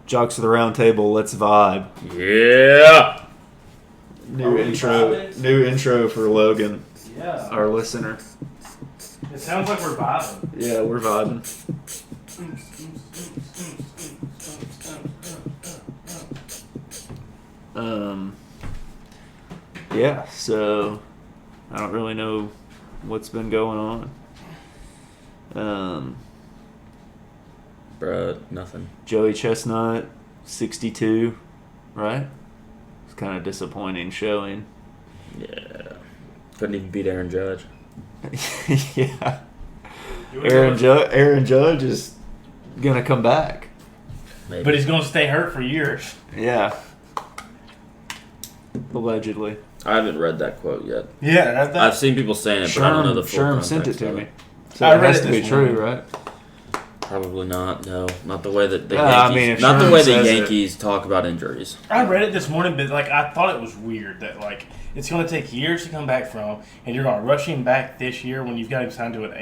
Jocks of the round table, let's vibe. Yeah. New intro for Logan, Yeah. our listener. It sounds like we're vibing. Yeah, we're vibing. Yeah, so I don't really know what's been going on. Bruh, nothing. Joey Chestnut, 62, right? It's kind of disappointing showing. Yeah. Couldn't even beat Aaron Judge. Yeah. Aaron Judge is going to come back. Maybe. But he's going to stay hurt for years. Yeah. Allegedly. I haven't read that quote yet. Yeah, I've seen people saying it, but I don't know the full Sherm context sent it to of me. So I it read has it to be this true, morning. right? Probably not. No, not the way that the I Yankees. mean, if not the Sherm way the says it. Yankees talk about injuries. I read it this morning, but I thought it was weird that it's going to take years to come back from, and you're going to rush him back this year when you've got him signed to an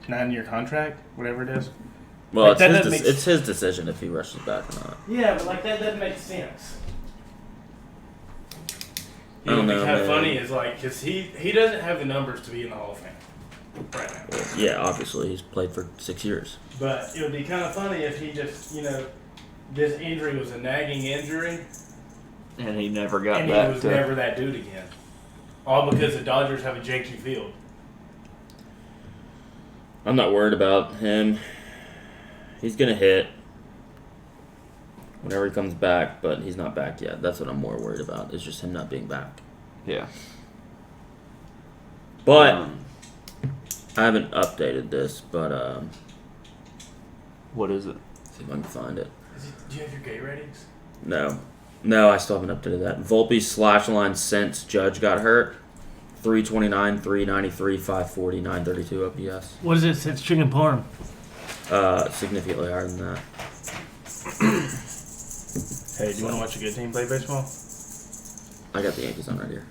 8-9 year contract, whatever it is. Well, Like, it's his decision if he rushes back or not. Yeah, but that doesn't make sense. I don't know, kind of man. funny is because he doesn't have the numbers to be in the Hall of Fame right now. Well, yeah, obviously he's played for 6 years. But it would be kind of funny if he just this injury was a nagging injury And he never got and he back was to... never that dude again. All because the Dodgers have a janky field. I'm not worried about him. He's gonna hit whenever he comes back, but he's not back yet. That's what I'm more worried about. It's just him not being back. Yeah. But I haven't updated this, but What is it? see if I can find it. Do you have your gay ratings? No, I still haven't updated that. Volpe's slash line since Judge got hurt: 329, 393, 540, 932 OPS. What is it since chicken parm? Significantly higher than that. Hey, do you want to watch a good team play baseball? I got the Yankees on right here.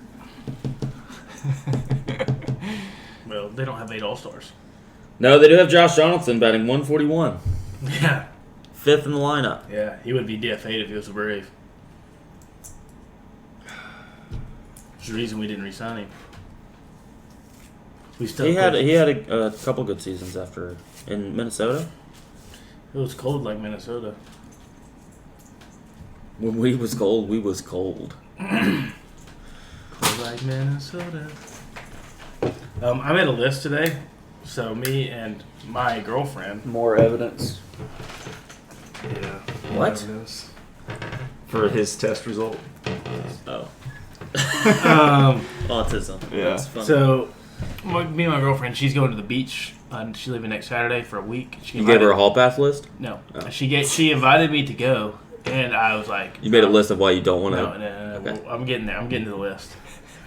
Well, they don't have 8 All-Stars. No, they do have Josh Donaldson batting 141, Yeah. 5th in the lineup. Yeah, he would be DFA'd if he was a Brave. There's the reason we didn't re-sign him. We still He had a couple good seasons after in Minnesota. It was cold like Minnesota. When we was cold, we was cold. Cold like Minnesota. I made a list today. So me and my girlfriend. More evidence Yeah. What? for his test result. Oh, Um, autism. Yeah. That's funny. so me and my girlfriend, she's going to the beach. She's leaving next Saturday for a week. You gave her a hall pass list? No. Oh. She invited me to go, and I was like, You made a list of why you don't want to. No. Okay. I'm getting there. I'm getting to the list.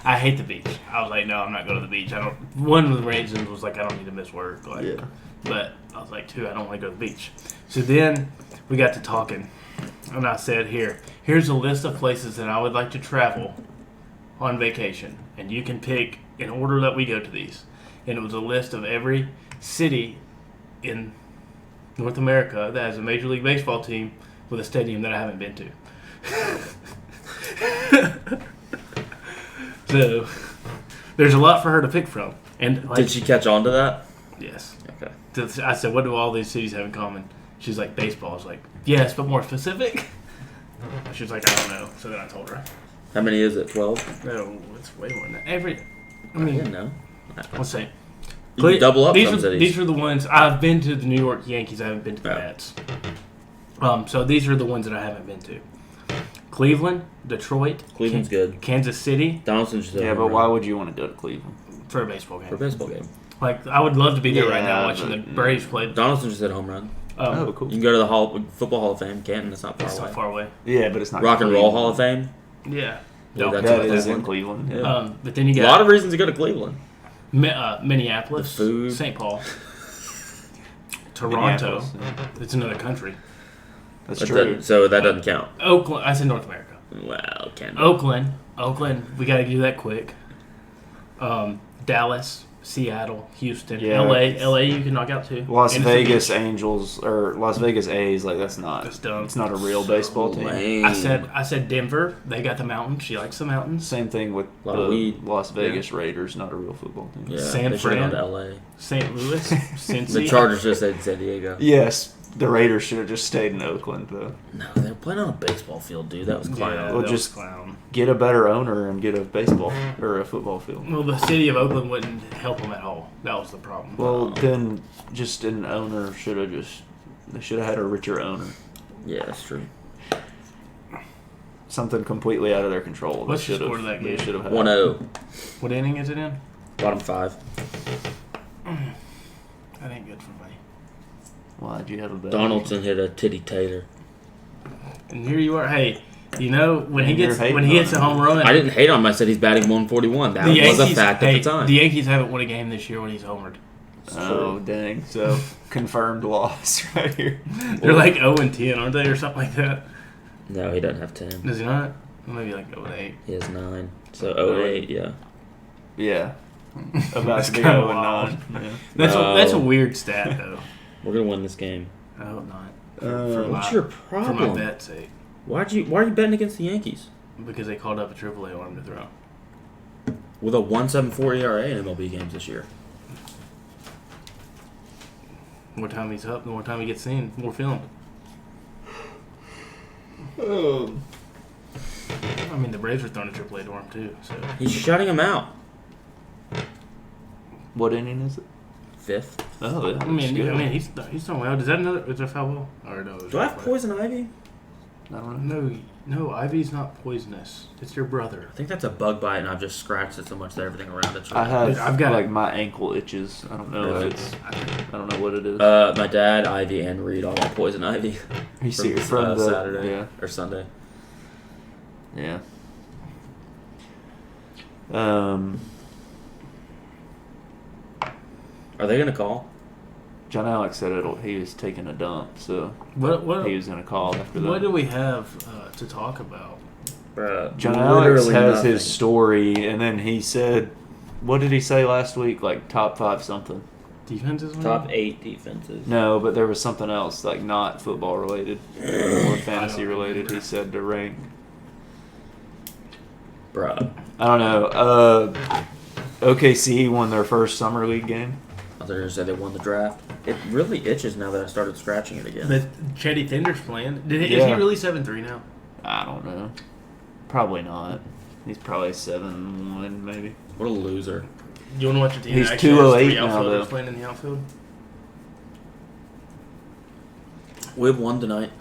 I hate the beach. I was like, no, I'm not going to the beach. One of the reasons was I don't need to miss work. Yeah. But I was like, 2, I don't want to go to the beach. So then we got to talking, and I said, here's a list of places that I would like to travel on vacation, and you can pick in order that we go to these. And it was a list of every city in North America that has a Major League Baseball team with a stadium that I haven't been to. So there's a lot for her to pick from. And Did she catch on to that? Yes. Okay. I said, what do all these cities have in common? She's like, baseball. I was like, yes, but more specific. She was like, I don't know. So then I told her. How many is it? 12? No, it's way more than that. I I mean, didn't know. let's say. You can double up some cities. These are the ones. I've been to the New York Yankees. I haven't been to the Yeah. Mets. So these are the ones that I haven't been to. Cleveland, Detroit, Cleveland's good. Kansas City Donaldson's just Yeah, but why would you want to go to Cleveland? for a baseball game. for a baseball game. Like, I would love to be there right now Yeah, watching the but- Braves play. Donaldson just hit a home run. Oh, cool. You can go to the Football Hall of Fame, Canton. That's not far It's away. not far away. Yeah, but it's not Rock and Roll Cleveland. Hall of Fame. Yeah. Yeah, No, that's That in is in Cleveland. Cleveland. Yeah. but then you A got lot of reasons to go to Cleveland. Minneapolis, The food. St. Paul, Toronto. Minneapolis, It's another country. That's But true. so that doesn't count. Oakland. I said North America. Well, Canada. Oakland. We got to do that quick. Dallas, Seattle, Houston, Yeah. LA you can knock out too. Las Innocent Vegas Beach. Angels or Las Vegas A's, like that's not. That's dumb. It's not a real baseball team. Lame. I said Denver. They got the mountains. She likes the mountains. Same thing with Lot of the weed. Las Vegas Raiders, not a real football team. Yeah, San they should've Fran. gone to LA. St. Louis, Cincy. The Chargers just said San Diego. Yes, the Raiders should have just stayed in Oakland though. No, they were playing on a baseball field, dude. That was clown. Yeah, Well, that just- was clown. Get a better owner and get a baseball or a football field. Well, the city of Oakland wouldn't help them at all. That was the problem. Well, then just an owner should have they should have had a richer owner. Yeah, that's true. Something completely out of their control. What's the score of that They game? should have had. 1-0. What inning is it in? Bottom 5. That ain't good for me. Why'd you have a bet? Donaldson hit a titty tater. And here you are. Hey, you know when he And you're gets hating when he on hits a him. home run. I didn't hate on him. I said he's batting 141. That the was a Yankees- fact hey, at the time. The Yankees haven't won a game this year when he's homered. Oh dang! So confirmed loss right here. They're like 0-10, aren't they, or something like that? No, he doesn't have 10. Does he not? Well, maybe like 0-8. He has 9. So 08, yeah. Yeah, about That's to be kinda 0-9. wild. Yeah. That's a weird stat though. We're going to win this game. I hope not. What's your For my problem? bet's sake, Why are you betting against the Yankees? because they called up a AAA arm to throw. With a 1.74 ERA in MLB games this year. More time he's up, the more time he gets seen, more filmed. Oh. I mean, the Braves are throwing a AAA to him too. So He's shutting him out. What inning is it? 5th. Oh, yeah, I mean, that's good. he's throwing well. Is that another? Is that foul ball? Or no? Do I have poison ivy? I don't know. No, Ivy's not poisonous. It's your brother. I think that's a bug bite, and I've just scratched it so much that everything around it's. I have. I've got- like my ankle itches. I don't know Really? if it's. I don't know what it is. My dad, Ivy, and Reed all got poison ivy. you see it from the Saturday Yeah. or Sunday. Yeah. Are they gonna call? John Alex said he was taking a dump, so What he was gonna call after that. what do we have to talk about? Bruh, John Alex literally has nothing. his story, and then he said, "What did he say last week? Like top 5 something." Defenses? Top 8 defenses. No, but there was something else, like not football related or fantasy related. He said to rank. Bruh. I don't know. OKC won their first summer league game. I thought you were gonna say they won the draft. It really itches now that I started scratching it again. But Chetty Fender's playing. Is he Yeah. really 7-3 now? I don't know. Probably not. He's probably 7-1 maybe. What a loser. You want to watch a team He's that actually has 208 three now, outfielders though. playing in the outfield? We have one tonight.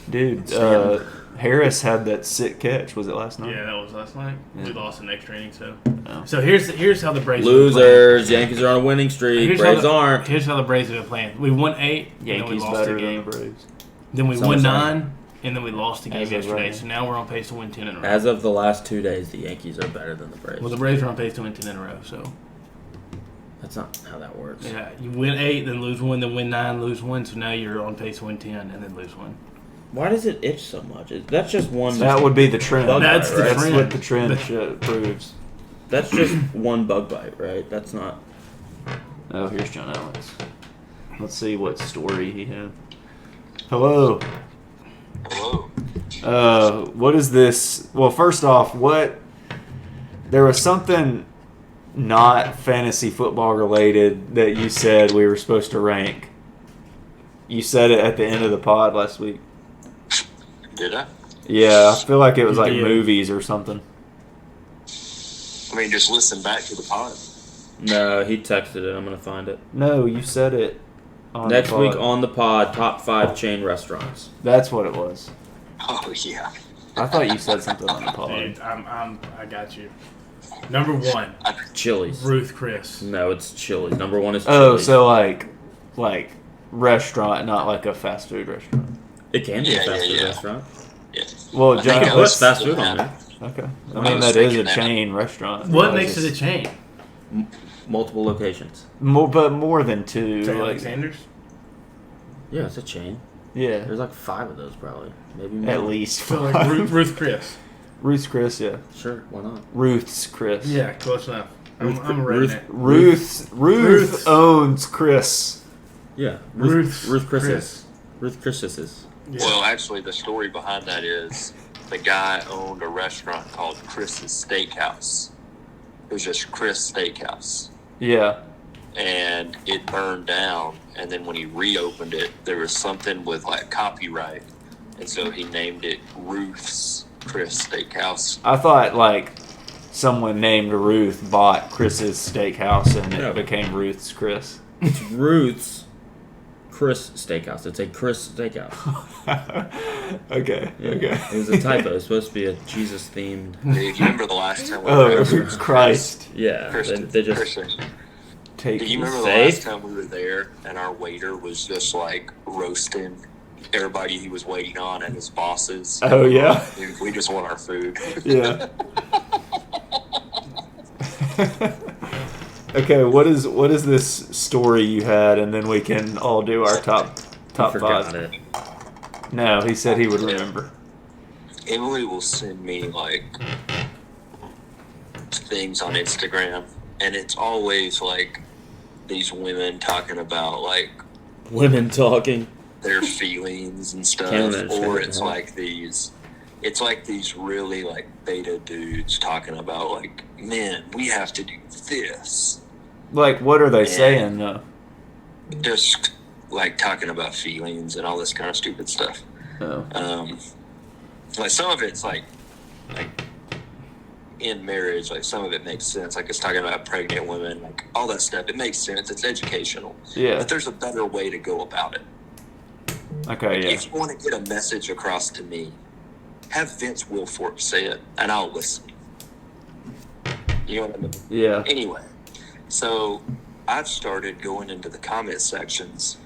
Dude, Sam. Harris had that sick catch. Was it last night? Yeah, that was last night. Yeah. We lost the next training, so. Oh. So here's how the Braves Losers. Yankees are on a winning streak. Here's Braves how the, aren't. Here's how the Braves have been playing. We won 8, and then we Yankees lost better a than game. the Braves. Then we Sounds won right. 9, and then we lost a game As of yesterday. right. So now we're on pace to win 10 in a row. As of the last 2 days, the Yankees are better than the Braves. Well, the Braves are on pace to win 10 in a row. So That's not how that works. yeah, you win 8, then lose 1, then win 9, lose 1. So now you're on pace to win 10, and then lose 1. Why does it itch so much? That's just one. That would be the trend. Bug That's bite, the right? That's trend. what the trend proves. That's just one bug bite, right? That's not. Oh, here's John Alex. Let's see what story he had. Hello. Hello. What is this? Well, first off, there was something not fantasy football related that you said we were supposed to rank. You said it at the end of the pod last week. Did I? Yeah, I feel like it was You like did. movies or something. I mean, just listen back to the pod. No, he texted it. I'm gonna find it. No, you said it on Next the week pod. on the pod, top 5 chain restaurants. That's what it was. Oh, yeah. I thought you said something on the pod. Dude, I got you. Number 1, Chili's. Ruth Chris. No, it's Chili's. Number 1 is Oh, Chili's. so like restaurant, not like a fast food restaurant. It can be Yeah, a fast food yeah. restaurant. Yeah. Well, I John, think It I puts was- fast food on there. okay. I I mean, was that is a thinking that. chain restaurant. What I makes it just- a chain? Multiple locations. But more than 2. Say like, Alexander's? Yeah, it's a chain. yeah, There's like 5 of those probably. Maybe more. at least. So like Ruth Chris. Ruth's Chris, yeah. Sure, why not? Ruth's Chris. Yeah, close enough. I'm reading it. Ruth owns Chris. Yeah, Ruth Chris. Ruth Chris's. Yeah. Well, actually, the story behind that is the guy owned a restaurant called Chris's Steakhouse. It was just Chris Steakhouse. Yeah. And it burned down. And then when he reopened it, there was something with like copyright. And so he named it Ruth's Chris Steakhouse. I thought like someone named Ruth bought Chris's steakhouse and it became Ruth's Chris. It's Ruth's Chris Steakhouse. It's a Chris Steakhouse. Okay. Yeah. Okay. It was a typo. It was supposed to be a Jesus themed. Dude, you remember the last time we Oh, were Christ. Yeah, Christian, they just Christian. Take Do you it. remember the Safe? last time we were there and our waiter was just like roasting everybody he was waiting on and his bosses? Oh, yeah? Dude, we just want our food. Yeah. Okay, what is this story you had, and then we can all do our top forgot five. it. No, he said he would remember. Emily will send me like things on Instagram, and it's always like these women talking about like Women talking. their feelings and stuff, Can't understand or it, it's huh? like these really like beta dudes talking about like, men, we have to do this. Like, what are they saying, though? Just like talking about feelings and all this kind of stupid stuff. Oh. Like some of it's like in marriage, like some of it makes sense. Like it's talking about pregnant women, like all that stuff. It makes sense. It's educational. Yeah. But there's a better way to go about it. Okay, yeah. If you want to get a message across to me, have Vince Wilfork say it, and I'll listen. You know what I mean? Yeah. Anyway, so I've started going into the comment sections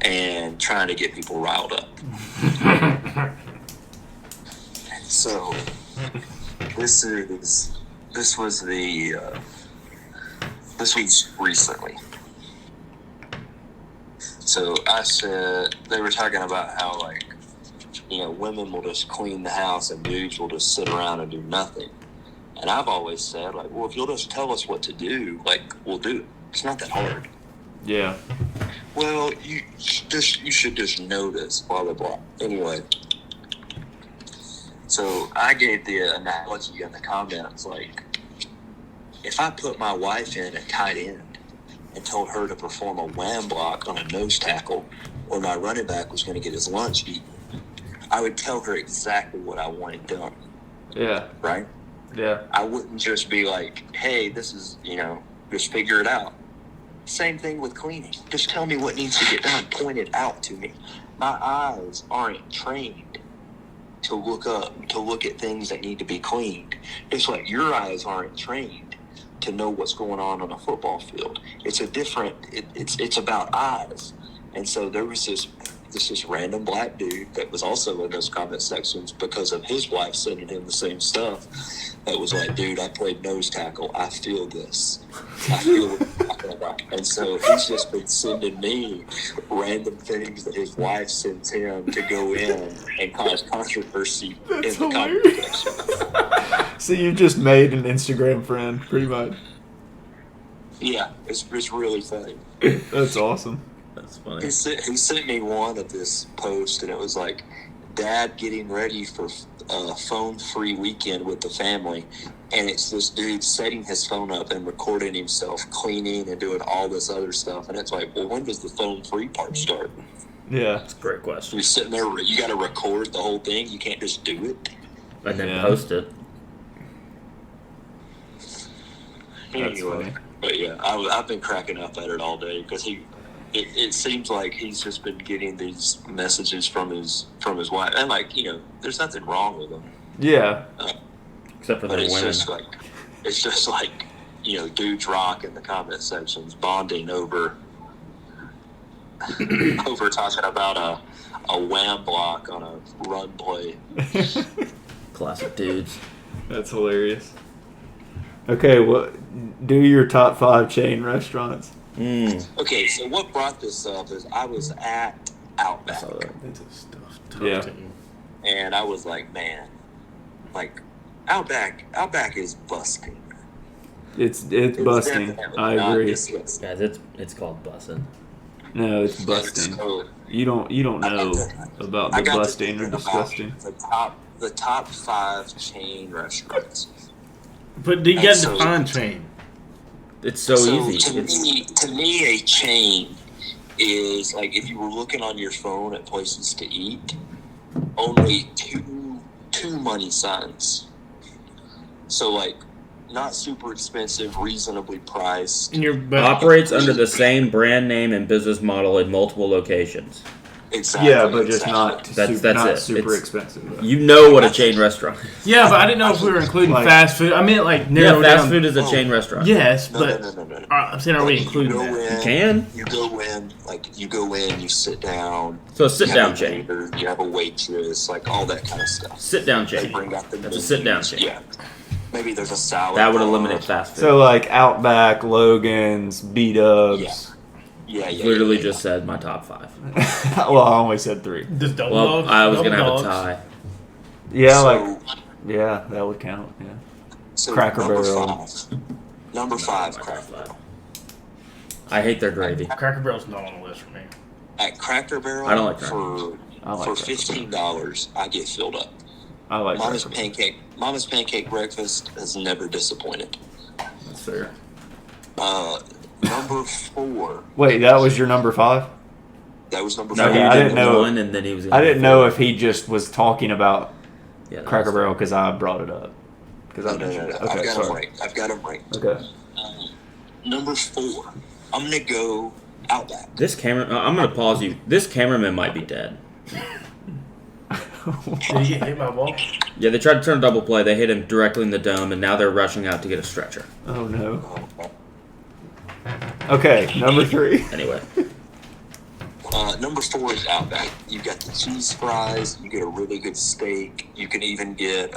and trying to get people riled up. So this was recently. So I said, they were talking about how like, women will just clean the house and dudes will just sit around and do nothing. And I've always said, like, well, if you'll just tell us what to do, like, we'll do it. It's not that hard. Yeah. Well, you should just notice, blah, blah, blah. Anyway, so I gave the analogy in the comments, like, if I put my wife in at tight end and told her to perform a wham block on a nose tackle, or my running back was going to get his lunch eaten, I would tell her exactly what I wanted done. Yeah. Right? Yeah. I wouldn't just be like, hey, this is, just figure it out. Same thing with cleaning. Just tell me what needs to get done. Point it out to me. My eyes aren't trained to look at things that need to be cleaned. It's like your eyes aren't trained to know what's going on a football field. It's it's about eyes. And so there was this random black dude that was also in those comment sections because of his wife sending him the same stuff. That was like, dude, I played nose tackle. I feel this. I feel what you're talking about. And so he's just been sending me random things that his wife sends him to go in and cause controversy in the comment section. So you just made an Instagram friend, pretty much. Yeah, it's really funny. That's awesome. That's funny. He sent me one of this post, and it was like, Dad getting ready for a phone-free weekend with the family, and it's this dude setting his phone up and recording himself cleaning and doing all this other stuff, and it's like, well, when does the phone-free part start? Yeah. That's a great question. You're sitting there, you got to record the whole thing. You can't just do it. And then Yeah. post it. That's funny. But yeah, I've been cracking up at it all day because it seems like he's just been getting these messages from his wife, and like, there's nothing wrong with them. Yeah. Except for But the it's women. just like dudes rock in the comment sections bonding over talking about a wham block on a run play. Classic dudes. That's hilarious. Okay, do your top 5 chain restaurants. Okay, so what brought this up is I was at Outback, This is tough Yeah. to eat. and I was like, man, like Outback is busting. It's busting. definitely I not agree. disgusting. Guys, it's called bussin'. No, it's It's busting. code. You don't know about I the got to busting or thinking about disgusting. the top 5 chain restaurants. But you And got to so- define chain. It's so easy. To me, a chain is like if you were looking on your phone at places to eat, only two money signs. So like, not super expensive, reasonably priced. And your Operates under the same brand name and business model in multiple locations. Exactly. Yeah, but just exactly. not That's not it. super It's- expensive. Though. You know what a chain restaurant is. Yeah, but I didn't know if we were including Like- fast food. I meant like Yeah, narrow fast down. food is a chain restaurant. Yes, No, but no. I'm saying, are we Like, including you go that? in, You can. You go in, you sit down. So a you sit have down a chain. waiter, You have a waitress, like all that kind of stuff. Sit down They chain. bring out the That's a sit down chain. Yeah. Maybe there's a salad. That would bar. eliminate fast food. So like Outback, Logan's, B-Dubs. Yeah. Literally just said my top 5. Well, I only said 3. Does double Well, dogs? I was double gonna have a dogs? tie. Yeah, So, like yeah, that would count. Yeah. so Cracker number Barrel. 5. Number 5, Cracker Barrel. I hate their gravy. Cracker Barrel's not on the list for me. At Cracker Barrel, I don't like Cracker I like for Cracker $15, I get filled up. I like Mama's Cracker Barrel. Mama's pancake breakfast has never disappointed. That's fair. Number 4. Wait, that was your number 5? That was number No, 4. Okay, he I did didn't know- one, and then he was. Gonna I do didn't know 4. if he just was talking about Yeah, that Cracker was- Barrel because I brought it up. Because I No. mentioned it. I've Okay, got them sorry. ranked. I've got them ranked. Okay. Number 4. I'm gonna go Outback. This camera. I'm gonna pause you. This cameraman might be dead. Did he get hit by a ball? Yeah, they tried to turn a double play. They hit him directly in the dome, and now they're rushing out to get a stretcher. Oh no. Okay, number 3. Anyway, Number 4 is Outback. You got the cheese fries. You get a really good steak. You can even get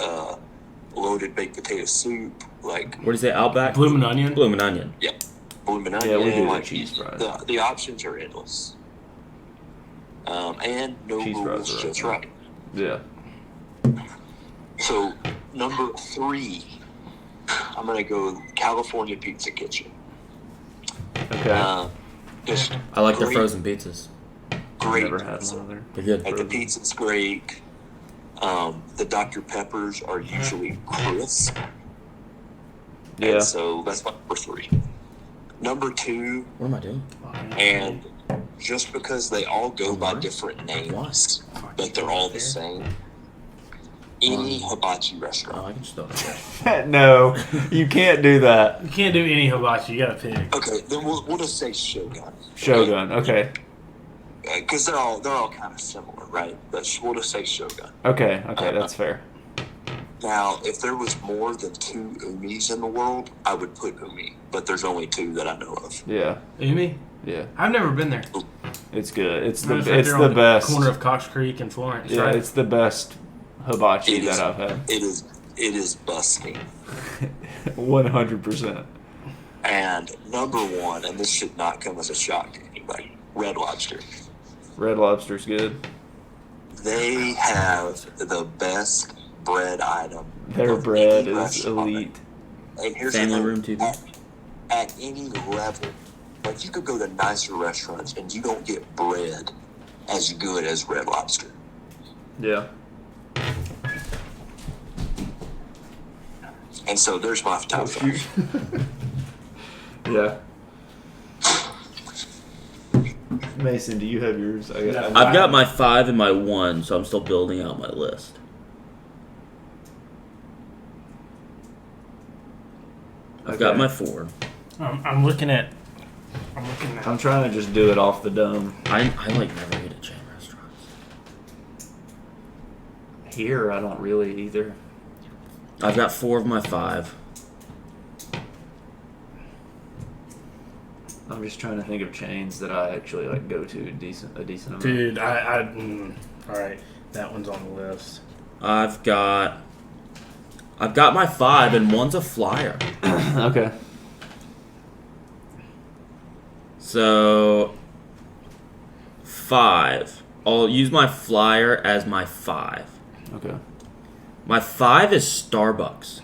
loaded baked potato soup. Like what do you say? Outback. Bloomin' onion? Bloomin' onion. bloomin' Yeah, we do the like, cheese fries. The options are endless. And no Cheese fries rules, are just right. right. Yeah. So number 3, I'm gonna go California Pizza Kitchen. Okay. Just I like their great- frozen pizzas. Great. Never had pizza. one of their. They're good. Like the pizza's great. The Dr. Peppers are usually crisp. Yeah. And so that's my number 3. Number 2, What am I doing? and just because they all go by different names, but they're all the same. Any hibachi Oh, restaurant. I can just throw it away. No, you can't do that. You can't do any hibachi. You gotta pick. Okay, then we'll just say Shogun. Shogun. Okay. Because they're all kind of similar, right? But we'll just say Shogun. Okay. That's fair. Now, if there was more than 2 umis in the world, I would put umi, but there's only 2 that I know of. Yeah. Amy? Yeah. I've never been there. It's good. It's It's the right it's there the on best. corner of Cox Creek and Florence, Yeah, right? it's the best hibachi It is. that I've had. It is busting. 100%. And number 1, and this should not come as a shock to anybody, Red Lobster. Red Lobster's good. They have the best bread item. Their of bread any is restaurant. elite. And here's Family the thing, room TV. At any level, like you could go to nicer restaurants and you don't get bread as good as Red Lobster. Yeah. And so there's my top 5. Yeah. Mason, do you have yours? I've got my 5 and my 1, so I'm still building out my list. I've got my 4. I'm looking at. I'm trying to just do it off the dome. I like never eat at chain restaurants. Here, I don't really either. I've got 4 of my 5. I'm just trying to think of chains that I actually like go to a decent amount. Dude, all right, that one's on the list. I've got my 5, and one's a flyer. Okay. So 5. I'll use my flyer as my 5. Okay. My 5 is Starbucks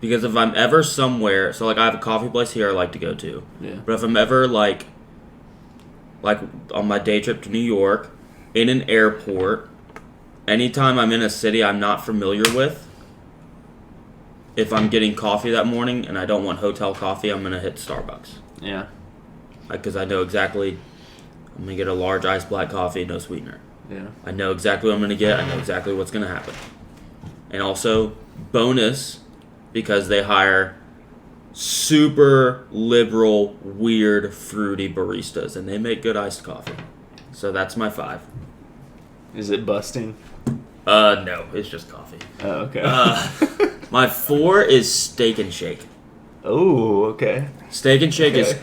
Because if I'm ever somewhere, so like I have a coffee place here I like to go to. Yeah. But if I'm ever like on my day trip to New York, in an airport, anytime I'm in a city I'm not familiar with, if I'm getting coffee that morning and I don't want hotel coffee, I'm gonna hit Starbucks. Yeah. Because I know exactly, I'm gonna get a large iced black coffee, no sweetener. Yeah. I know exactly what I'm gonna get. I know exactly what's gonna happen. And also, bonus, because they hire super liberal, weird, fruity baristas, and they make good iced coffee. So that's my 5. Is it busting? No, it's just coffee. Oh, okay. My 4 is Steak and Shake. Oh, okay. Steak and Shake is Okay.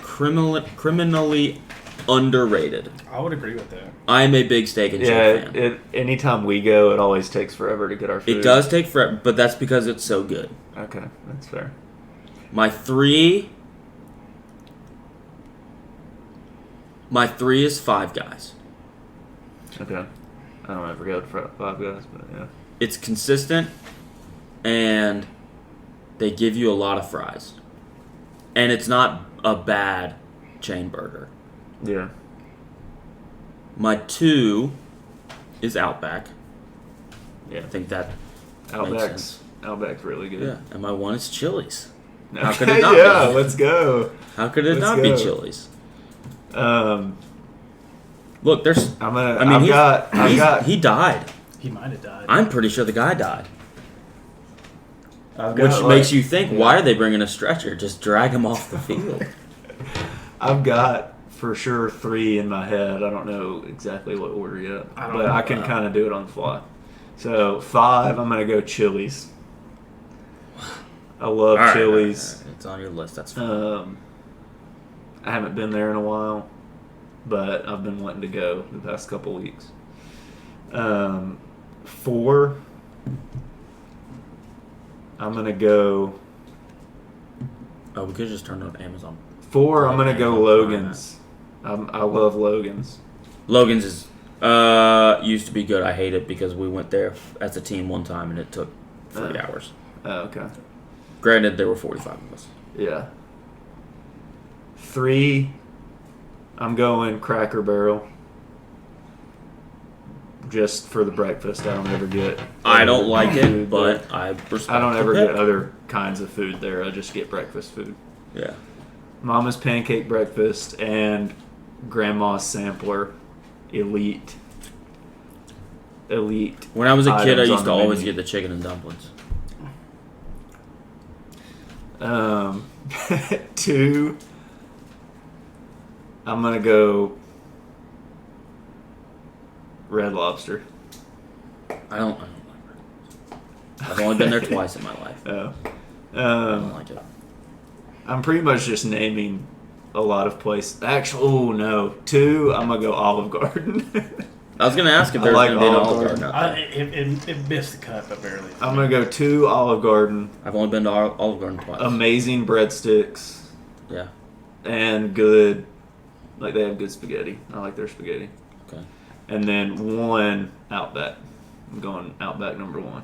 criminally underrated. I would agree with that. I'm a big Steak and Shake fan. Anytime we go, it always takes forever to get our food. It does take forever, but that's because it's so good. Okay, that's fair. My 3 is Five Guys. Okay. I don't ever go to Five Guys, but yeah. It's consistent, and they give you a lot of fries. And it's not a bad chain burger. Yeah. My 2 is Outback. Yeah. I think that makes sense. Outback's really good. Yeah. And my 1 is Chili's. Okay, How could it not yeah, be? let's go. How could it Let's not go. be Chili's? Look, there's. He He died. He might have died. I'm pretty sure the guy died. I've Which got, makes you think, why are they bringing a stretcher? Just drag him off the field. I've got for sure 3 in my head. I don't know exactly what order yet, I don't but know. I can kind of do it on the fly. So 5, I'm gonna go Chili's. I love All right, Chili's. all right. It's on your list. That's fine. I haven't been there in a while, but I've been wanting to go the past couple weeks. 4, I'm gonna go. Oh, we could just turn on Amazon. 4, I'm gonna Okay, go Prime. Logan's. I love Logan's. Logan's is used to be good. I hate it because we went there as a team one time and it took 3 hours. Oh, okay. Granted, there were 45 of us. Yeah. 3, I'm going Cracker Barrel. Just for the breakfast, I don't ever get. I don't like it, food there. but I respect I don't the ever pick. get other kinds of food there. I just get breakfast food. Yeah. Mama's pancake breakfast and Grandma's sampler, elite. When I was a kid, I items used on to the always menu. get the chicken and dumplings. 2, I'm gonna go Red Lobster. I don't like it. I've only been there twice in my life. Oh. I don't like it. I'm pretty much just naming a lot of places. Actually, oh no. 2, I'm gonna go Olive Garden. I was gonna ask if I there was like gonna be an Olive Olive Garden. Garden out there. It missed the cut, but barely. I'm gonna go 2 Olive Garden. I've only been to Olive Garden twice. Amazing breadsticks Yeah. and good. Like they have good spaghetti. I like their spaghetti. Okay. And then 1 Outback. I'm going Outback number 1.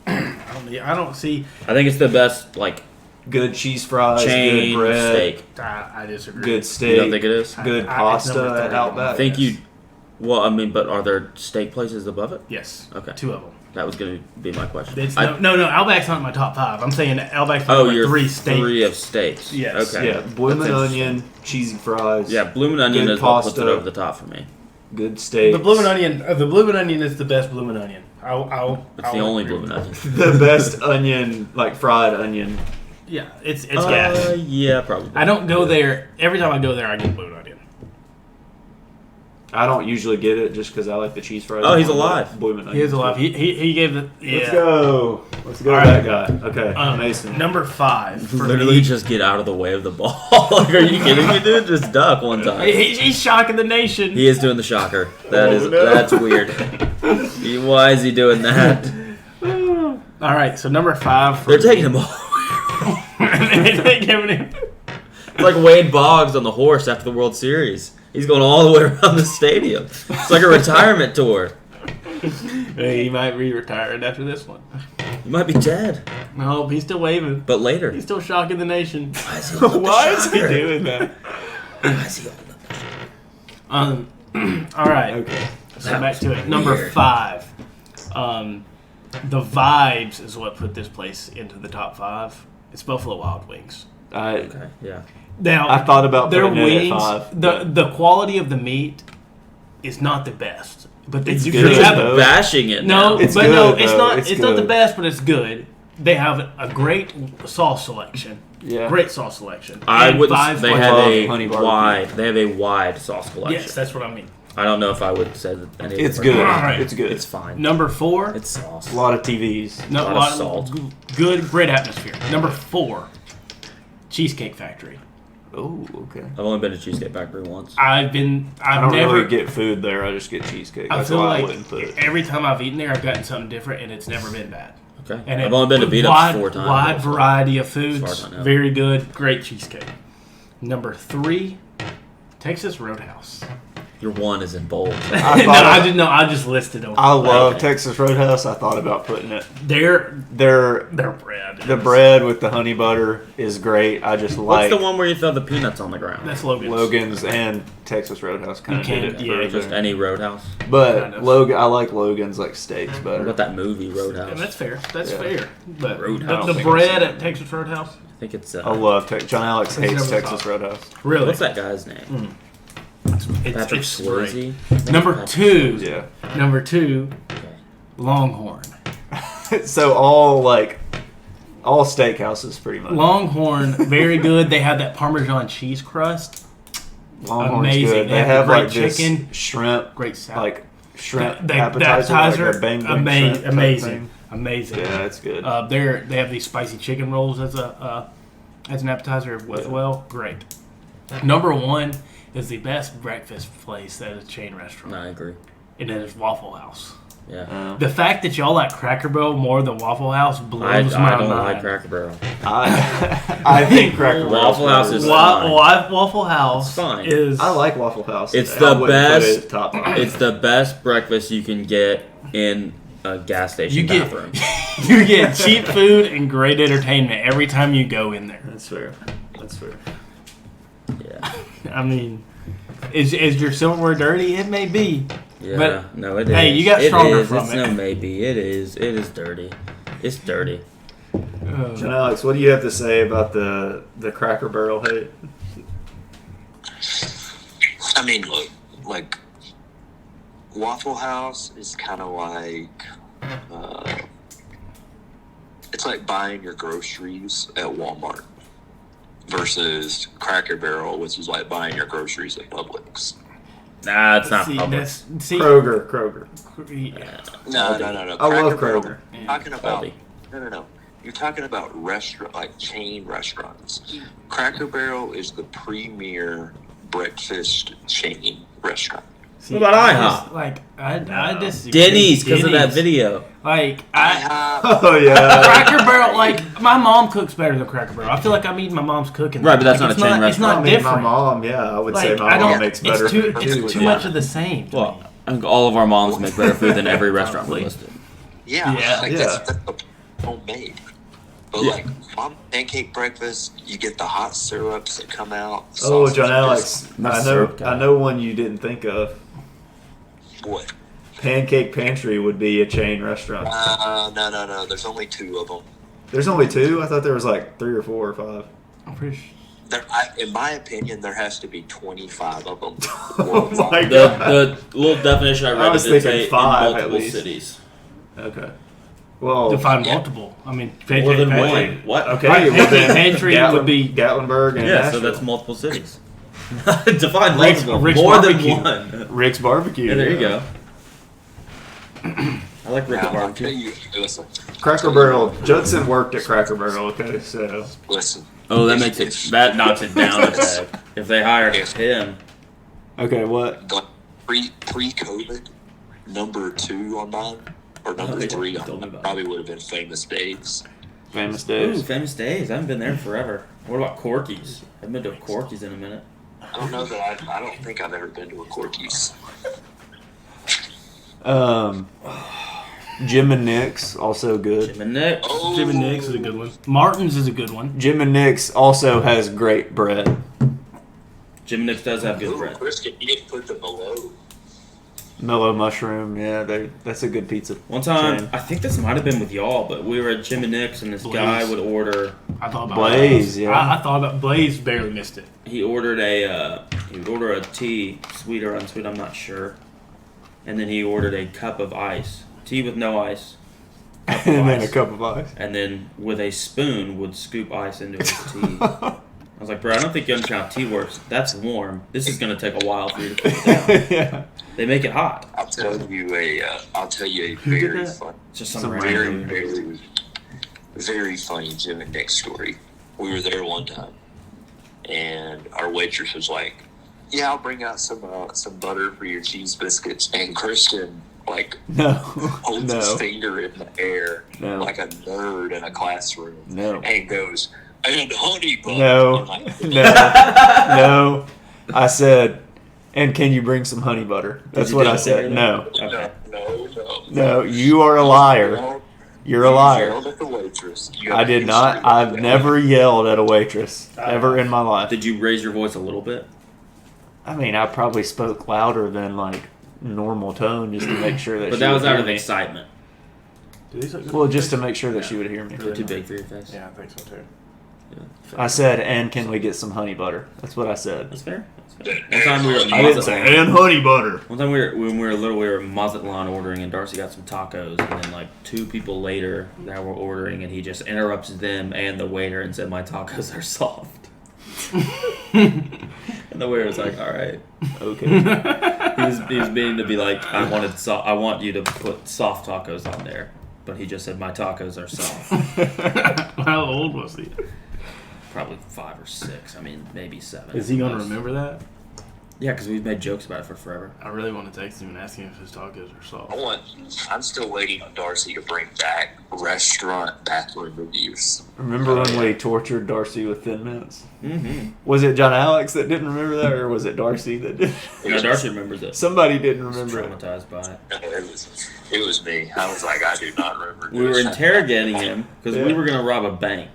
I don't see. I think it's the best like Good cheese fries, chain good bread, steak. I disagree. good You steak, don't think it is? good It's number pasta 3 at Outback. I think you. Well, I mean, but are there steak places above it? Yes. Okay. 2 of them. That was going to be my question. It's I- no. Outback's not in my top 5. I'm saying Outback's oh, number you're 3 steak. 3 of steaks. Yes. Okay. Yeah, bloomin' That's onion, cheesy fries. Yeah, bloomin' onion Good is what puts it pasta. over the top for me. Good steak. The bloomin' onion. The bloomin' onion is the best bloomin' onion. It's the only bloomin' onion. The best onion, like fried onion. Yeah, it's gas. Yeah, probably. I don't go there. Every time I go there, I get bloomin' onion. I don't usually get it just because I like the cheese fries. Oh, he's alive. Bloomin' onion. He is alive. He gave the. Yeah. Let's go. Let's go All with right. that guy. Okay, Mason. Number 5 for Literally me. just get out of the way of the ball. Like, are you kidding me, dude? Just duck one time. He's shocking the nation. He is doing the shocker. Oh, no. That's weird. Why is he doing that? All right, so number 5 for They're taking him all. They're giving him. It's like Wade Boggs on the horse after the World Series. He's going all the way around the stadium. It's like a retirement tour. He might be retired after this one. You might be dead, No, he's still waving. but later. He's still shocking the nation. Why is he holding Why the is he shocker? doing that? Why is he holding the All right. Okay. So That back was to it. Number weird. 5. The vibes is what put this place into the top 5. It's Buffalo Wild Wings. Okay, yeah. Now I thought about their putting it at wings. 5. The quality of the meat is not the best, but they It's do good, they have though. Bashing it no, now. It's but good, no, it's though. not. It's It's not the good. best, but it's good. They have a great sauce selection. Yeah. Great sauce selection. I And wouldn't. five They flavors. have love a honey barbecue. wide. They have a wide sauce collection. Yes, that's what I mean. I don't know if I would say that any. It's of them good. are- Alright. It's good. It's fine. Number 4. It's sauce. a lot of TVs. No, lot of lot salt. Good, great atmosphere. Number 4, Cheesecake Factory. Oh, okay. I've only been to Cheesecake Factory once. I I've don't never really get food there. I just get cheesecake. I That's feel why I like wouldn't put it. every time I've eaten there, I've gotten something different, and it's never been bad. Okay. And I've only been to Beat Ups 4 times. Wide also. variety of As far foods, as I know. very good, great cheesecake. Number 3, Texas Roadhouse. Your one is in bold. I No, thought I of- didn't know. I just listed them. I love Okay. Texas Roadhouse. I thought about putting it. Their Their bread. the bread with the honey butter is great. I just What's like the one where you throw the peanuts on the ground? That's Logan's. Logan's and Texas Roadhouse kind of You did can't- it. yeah, for Just there. any Roadhouse. But Kind of. Logan, I like Logan's like steaks What better. about that movie And Roadhouse? that's fair. That's Yeah. fair. But Roadhouse. the bread at Texas Roadhouse, I think it's. I love John Alex It's hates never Texas top. Roadhouse. really. What's that guy's name? Patrick it's great. Swayze. Number Patrick 2. Yeah. Number 2, Okay. Longhorn. So all steakhouses pretty much. Longhorn, very good. They have that Parmesan cheese crust. Longhorn's amazing. good. They They have have the great like this chicken. shrimp, Great salad. like shrimp The appetizer, like a bang bang shrimp type amazing, thing. amazing. Yeah, it's good. They have these spicy chicken rolls as an appetizer as Yeah. well. Great. Number 1 is the best breakfast place at a chain restaurant, No, I agree. and it is Waffle House. Yeah. The fact that y'all like Cracker Barrel more than Waffle House I blows my don't mind. like Cracker Barrel. I think Cracker Barrel's Waffle House better. is Waffle House It's fine. is. I like Waffle House. It's I the wouldn't best- Put it top five. It's the best breakfast you can get in a gas station You get bathroom. you get cheap food and great entertainment every time you go in there. That's fair. That's fair. Yeah. I mean, is your silverware dirty? It may be. Yeah. But, no, it is. hey, you got It stronger is. from It's it. no maybe. It is. It is dirty. It's dirty. John Alex, what do you have to say about the Cracker Barrel hate? I mean, look, like Waffle House is kind of like it's like buying your groceries at Walmart versus Cracker Barrel, which is like buying your groceries at Publix. Nah, it's not See, public. Kroger. Yeah. No. I love Barrel, Kroger. you're talking about Aldi. no. You're talking about restaurant, like chain restaurants. Cracker Barrel is the premier breakfast chain restaurant. See, What about I IHOP? just- Like I disagree. Denny's because of that Denny's. video. Like Oh yeah. Cracker Barrel, like my mom cooks better than Cracker Barrel. I feel like I'm eating my mom's cooking. Right, but that's Like, not it's a chain It's not I mean, different. my mom, yeah, I would say Like, my I mom don't. makes better It's too. food. It's too Yeah. much of the same. to Well, me. I think all of our moms make better food than every restaurant we Probably. listed. Yeah, Yeah. like Yeah. That's the homemade. But Yeah. like mom pancake breakfast, you get the hot syrups that come out. Oh, sausages. John Alex, Not I know, syrup guy. I know one you didn't think of. What? Pancake Pantry would be a chain restaurant. No. There's only 2 of them. There's only 2. I thought there was like 3 or 4 or 5. I'm pretty sure. In my opinion, there has to be 25 of them. Oh my The, god. the little definition I read I was did thinking say in 5 at multiple least. cities. Okay. Well. Define yeah. multiple. I mean, More than Pantry- one. What? Okay. Right, well then Pantry Gatlin- would be- Gatlinburg and Yeah, so Nashville. that's multiple cities. Define Rick's- multiple. Rick's More Barbecue. than one. Rick's Barbecue. Yeah, there you go. I like Rick's Now, I'll tell barbecue. you, listen, Cracker Barrel. Judson worked at Cracker Barrel. Okay, so listen. Oh, that makes it. That knocks it down a peg. If they hire him, okay, what? Like pre-COVID, number 2 on mine, or number yeah, 3 you on told me mine, about probably would have been Famous Dave's. Famous ooh, Days. Famous Days. I haven't been there in forever. What about Corky's? I haven't been to a Corky's in a minute. I don't know that I don't think I've ever been to a Corky's. Jim and Nick's, also good. Jim and Nick. Oh, Jim and Nick's is a good one. Martin's is a good one. Jim and Nick's also has great bread. Jim and Nick's does have good bread. Chris, you need to put the below. Mellow Mushroom, yeah, that's a good pizza. One time, chain. I think this might have been with y'all, but we were at Jim and Nick's, and this Blaze. guy would order. I thought about Blaze, that. yeah. I thought about Blaze. Barely missed it. He ordered a. He would order a tea, sweet or unsweet, I'm not sure, and then he ordered a cup of ice, tea with no ice, cup of And then a ice, cup of ice. and then with a spoon would scoop ice into his tea. I was like, bro, I don't think you understand how tea works. That's warm. This is gonna take a while for you to cool it down. Yeah. They make it hot. I'll tell you a Who did very that? fun, It's just some Some random. very funny Jim and Nick story. We were there one time, and our waitress was like, "Yeah, I'll bring out some butter for your cheese biscuits." And Kristen No. holds his No. finger in the air No. like a nerd in a classroom, No. and goes, "And honey butter." No. I'm like, No. No. I said, and can you bring some honey butter? That's you what do I that said. later? No. Okay. No. No, you are a liar. You're a You liar. yelled at the waitress. You have I a did history not. of I've yelling. never yelled at a waitress ever in my life. Did you raise your voice a little bit? I mean, I probably spoke louder than like normal tone just to make sure that. But she that would was out hear of me. excitement. Do these look good? Well, just to make sure that she would hear me. They're too big for your face. Yeah, I think so too. Yeah. I said, and can we get some honey butter? That's what I said. That's fair. That's fair. One time we were at I didn't say, Mazatlan. and honey butter. One time when we were little, we were at Mazatlan ordering, and Darcy got some tacos, and then like 2 people later that were ordering, and he just interrupts them and the waiter and said, "My tacos are soft." And the waiter was like, "All right." Okay. He was meaning to be like, "I want you to put soft tacos on there," but he just said, "My tacos are soft." How old was he? Probably 5 or 6. I mean, maybe 7. Is he gonna remember that? Yeah, because we've made jokes about it for forever. I really want to text him and ask him if his tacos are soft. I'm still waiting on Darcy to bring back restaurant bathroom reviews. Remember when we tortured Darcy with Thin Mints? Mm-hmm. Was it John Alex that didn't remember that, or was it Darcy that did? No, Darcy remembers it. Somebody didn't He's remember it. traumatized by it. It was me. I was like, I do not remember. We were this. interrogating him because we Yeah. were going to rob a bank,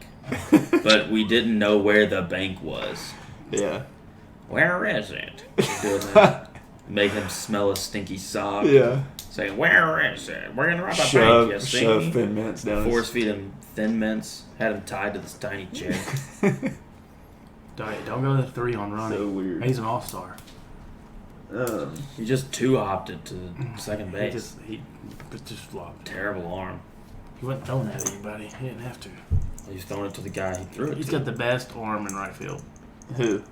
but we didn't know where the bank was. Yeah. Where is it? Doing that. Make him smell a stinky sock. Yeah. Saying, "Where is it? We're going to rob a bank, you Shove see?" Thin Mints down. Force feed him Thin Mints. Had him tied to this tiny chair. Don't go to the 3 on Ronnie. So weird. He's an all-star. He just 2-hopped it to second He base. just flopped. Terrible arm. He wasn't throwing at anybody. He didn't have to. He's throwing it to the guy he threw it He's to. got the best arm in right field. Who?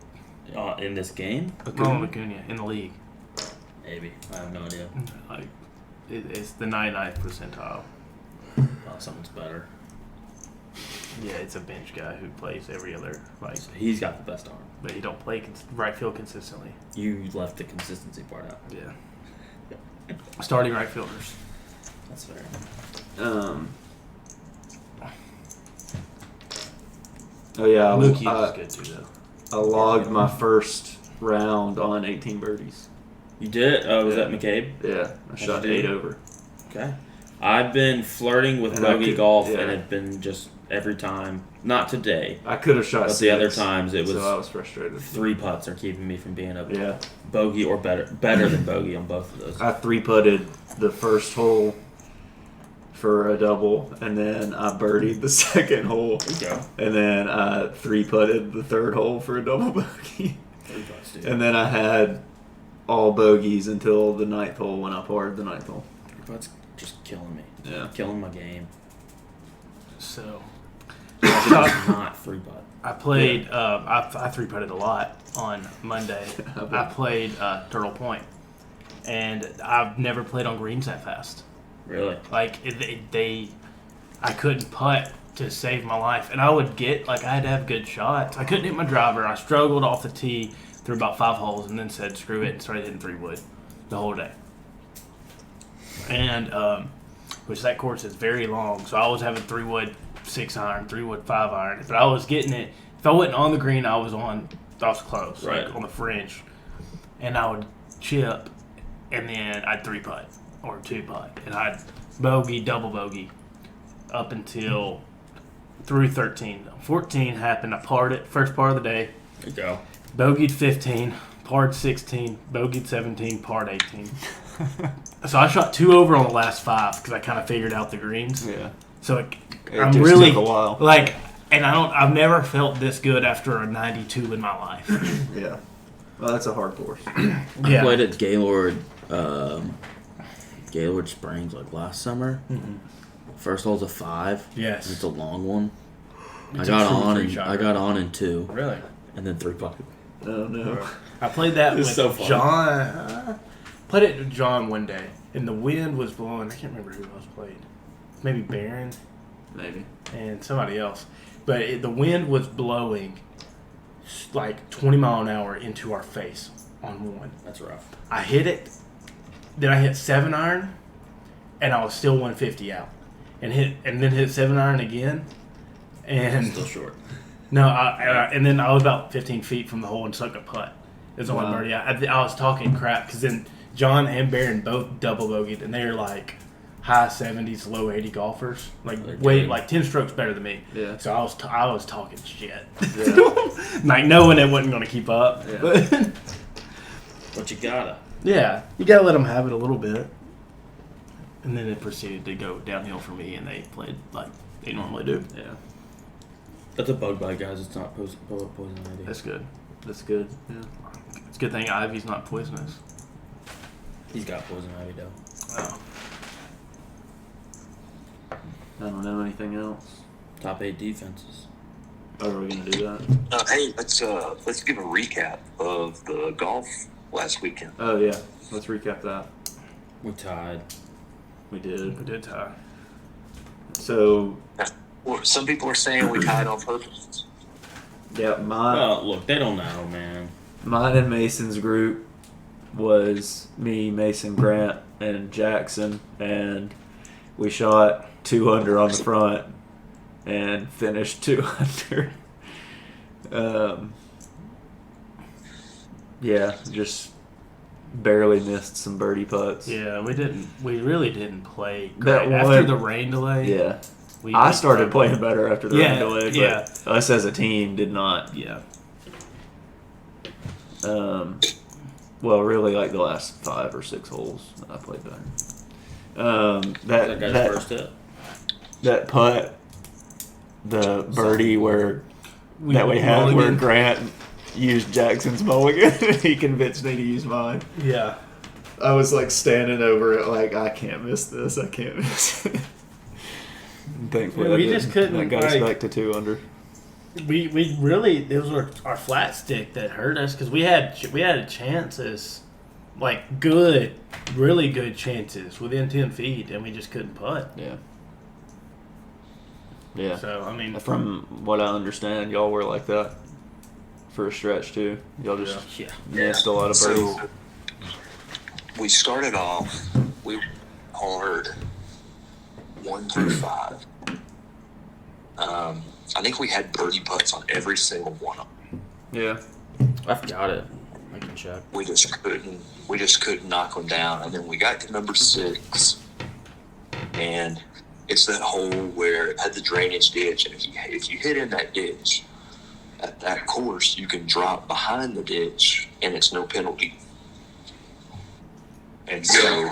In this game? Ronald Acuna in the league. Maybe. I have no idea. Like, it's the 99th percentile. Oh, something's better. Yeah, it's a bench guy who plays every other like, He's got the best arm. but he don't play right field consistently. You left the consistency part out. Yeah. Starting right fielders. That's fair. Oh yeah, Mookie's is good too though. I logged my first round on 18 birdies. You did? Oh, was Yeah. that McCabe? Yeah, I shot you do? 8 over. Okay. I've been flirting with And I bogey could- golf, yeah. and it's been just every time. Not today, I could have shot but 6. the other times it was so I was frustrated. 3 putts are keeping me from being a Yeah, bogey or better than bogey on both of those. I 3-putted the first hole for a double, and then I birdied the second hole, There you go. and then I 3-putted the third hole for a double bogey, 3 putts, dude. and then I had all bogeys until the 9th hole when I parred the 9th hole. 3 putts just killing me. Yeah. Killing my game. So I should just not 3-putt. I played. I 3-putted a lot on Monday. I played Turtle Point, and I've never played on greens that fast. Really? Like I couldn't putt to save my life, and I would get I had to have good shots. I couldn't hit my driver. I struggled off the tee through about 5 holes, and then said screw it and started hitting 3-wood the whole day. And which that course is very long, so I was having 3-wood 6-iron, 3-wood 5-iron. But I was getting it. If I wasn't on the green, I was close, Right. like on the fringe, and I would chip, and then I'd 3-putt or 2-putt, and I'd bogey, double bogey, up until through 13. 14 happened. I parred it first part of the day. There you go. Bogeyed 15, parred 16, bogeyed 17, parred 18. So I shot 2 over on the last 5 because I kind of figured out the greens. Yeah. So It I'm just really took a while. like, and I've never felt this good after a 92 in my life. Yeah. Well, that's a hard course. I played at Gaylord Springs like last summer. Mm-hmm. First hole's a 5. Yes. It's a long one. It's I got a true on. three-shot, I got on in 2, Really? and then 3 putted. Oh no. I played that It's with so fun. John. Played it with John one day, and the wind was blowing. I can't remember who else played. Maybe Barron Maybe. and somebody else. But the wind was blowing like 20 mile an hour into our face on one. That's rough. I hit it. Then I hit 7-iron, and I was still 150 out, and then hit 7-iron again, and Still short. no, and then I was about 15 feet from the hole and sucked a putt. It was only Wow. birdie. I was talking crap because then John and Barron both double bogeyed, and they're like high 70s, low 80 golfers, like They're way good. like 10 strokes better than me. Yeah. So I was talking shit, Yeah. like knowing it wasn't going to keep up. Yeah. But But you gotta. yeah, you gotta let them have it a little bit. And then it proceeded to go downhill for me, and they played like they normally do. Yeah. That's a bug bite, guys. It's not poison ivy. That's good. That's good. Yeah. It's a good thing Ivy's not poisonous. He's got poison ivy though. Oh. I don't know anything else. Top 8 defenses. Oh, are we gonna do that? Hey, let's give a recap of the golf last weekend. Oh yeah. Let's recap that. We tied. We did. We did tie. So Well, some people are saying we tied on purpose. yeah, Well, look, they don't know, man. mine and Mason's group was me, Mason, Grant, and Jackson, and we shot 2 under on the front and finished 2 under. Yeah, just barely missed some birdie putts. Yeah, we didn't. We really didn't play That great. one- After the rain delay. Yeah. we I did started struggle. playing better after the Yeah, rain delay, but yeah. us as a team did not. Yeah. Well, really, like the last 5 or 6 holes, I played better. That guy's first hit. That putt, the birdie where We that we had where mulligan. Grant used Jackson's mulligan, he convinced me to use mine. Yeah. I was like standing over it, like I can't miss this. I can't miss it. Thankfully, Yeah, we I didn't. just couldn't, That got us like- back to 2 under. We really it was our flat stick that hurt us because we had chances, like really good chances within 10 feet, and we just couldn't putt. Yeah. Yeah. So I mean, From what I understand, y'all were like that for a stretch too. Y'all just Yeah. missed a lot of birdies. So we started off, we hard 1 through 5. I think we had birdie putts on every single one of them. Yeah. I've got it. I can check. We just couldn't knock them down. And then we got to number 6, and it's that hole where it had the drainage ditch, and if you hit in that ditch at that course, you can drop behind the ditch, and it's no penalty. And so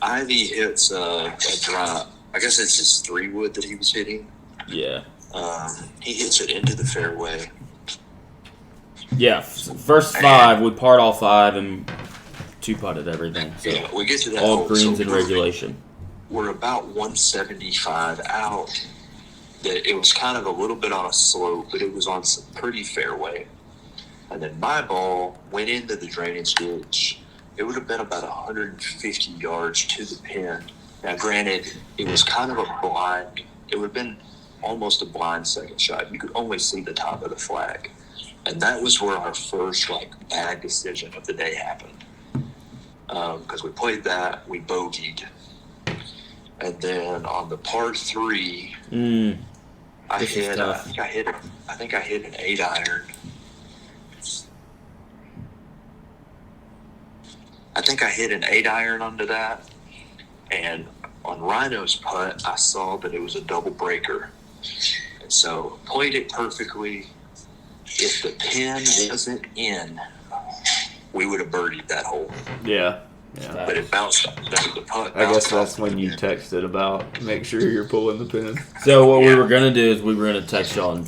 Ivy hits a drop. I guess it's his 3-wood that he was hitting. Yeah. He hits it into the fairway. Yeah. First 5, we parred all 5 and 2 putted everything. So Yeah, we get to that all hole. greens So in regulation. we're about 175 out. That it was kind of a little bit on a slope, but it was on some pretty fairway. And then my ball went into the drainage ditch. It would have been about 150 yards to the pin. Now, granted, it was kind of a blind. It would have been almost a blind second shot. You could only see the top of the flag. And that was where our first, bad decision of the day happened. Because we played that, we bogeyed. And then on the par 3, I This is hit. tough. I think I hit an 8-iron. I think I hit an 8-iron onto that. And on Rhino's putt, I saw that it was a double breaker. And so played it perfectly. If the pin wasn't in, we would have birdied that hole. Yeah. But it bounced off the putt. I guess that's when you texted about make sure you're pulling the pin. So what we were gonna do is we were gonna text y'all and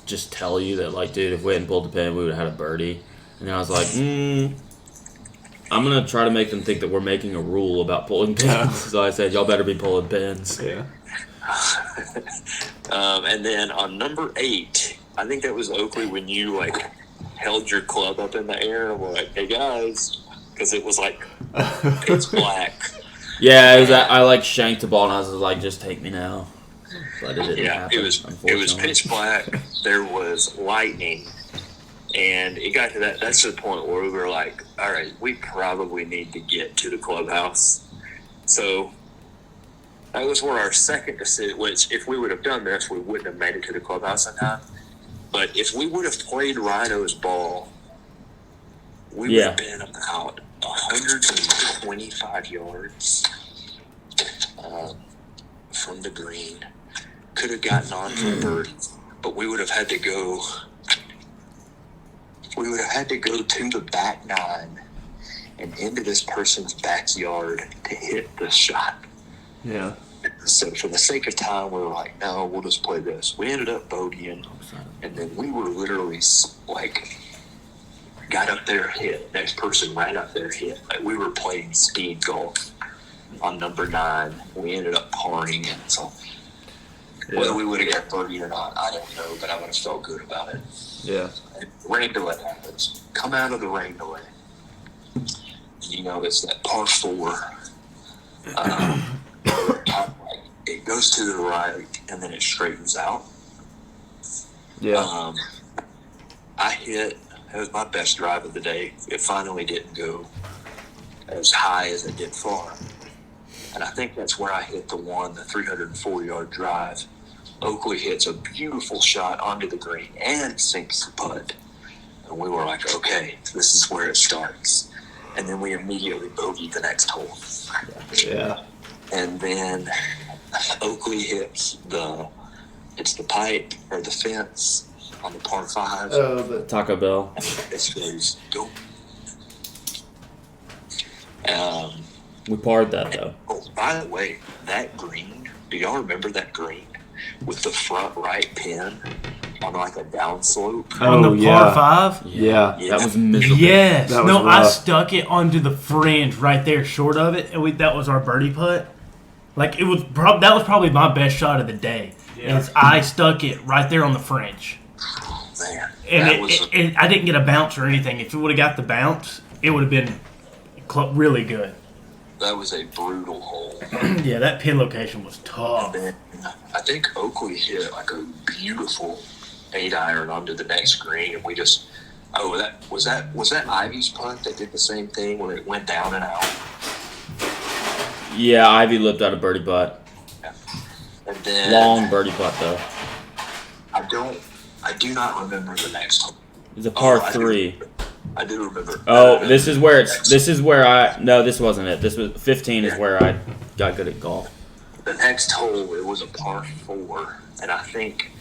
just tell you that, like, dude, if we hadn't pulled the pin, we would have had a birdie. And then I was like, I'm gonna try to make them think that we're making a rule about pulling pins. So I said, y'all better be pulling pins. Yeah. And then on number 8, I think that was Oakley when you like held your club up in the air and were like, "Hey guys," because it was like it's black. Yeah, it was. I like shanked the ball and I was like, just take me now. But it didn't happen. It was pitch black. There was lightning, and it got to that. That's the point where we were like, "All right, we probably need to get to the clubhouse." So that was where our second decision. Which, if we would have done this, we wouldn't have made it to the clubhouse in time. But if we would have played Rhino's ball, we would have been about 125 yards from the green. Could have gotten on for a birdie, but we would have had to go. We would have had to go to the back 9 and into this person's backyard to hit the shot. Yeah. So for the sake of time, we were like, no, we'll just play this. We ended up bogeying, and then we were literally like, got up there, hit. Next person right up there, hit. Like we were playing speed golf on number 9. We ended up parring it. So whether we would have got birdie or not, I don't know, but I would have felt good about it. Yeah. Rain delay happens. Come out of the rain delay. You know, it's that par 4. It goes to the right and then it straightens out. Yeah. I hit. It was my best drive of the day. It finally didn't go as high as it did far, and I think that's where I hit the 304-yard drive. Oakley hits a beautiful shot onto the green and sinks the putt, and we were like, okay, this is where it starts. And then we immediately bogeyed the next hole. Yeah. And then Oakley hits the pipe or the fence on the par 5. The Taco Bell. It goes, go. We parred that, though. Oh, by the way, that green, do y'all remember that green with the front right pin on like a downslope? On the par 5? Yeah. That was miserable. Yes. That was No, I rough. stuck it onto the fringe right there, short of it, and that was our birdie putt. Like it was, that was probably my best shot of the day. Yeah. Is I stuck it right there on the fringe, Man, and that I didn't get a bounce or anything. If it would have got the bounce, it would have been really good. that was a brutal hole. Yeah, that pin location was tough. And then I think Oakley hit like a beautiful 8-iron onto the next green, and we just was that Ivy's punt that did the same thing when it went down and out. Yeah, Ivy lipped out a birdie putt. Yeah. And then Long birdie putt, though. I do not remember the next hole. It's a par I do. 3. I do remember. Oh, this is where no, this wasn't it. This was 15 is where I got good at golf. The next hole, it was a par 4, and I think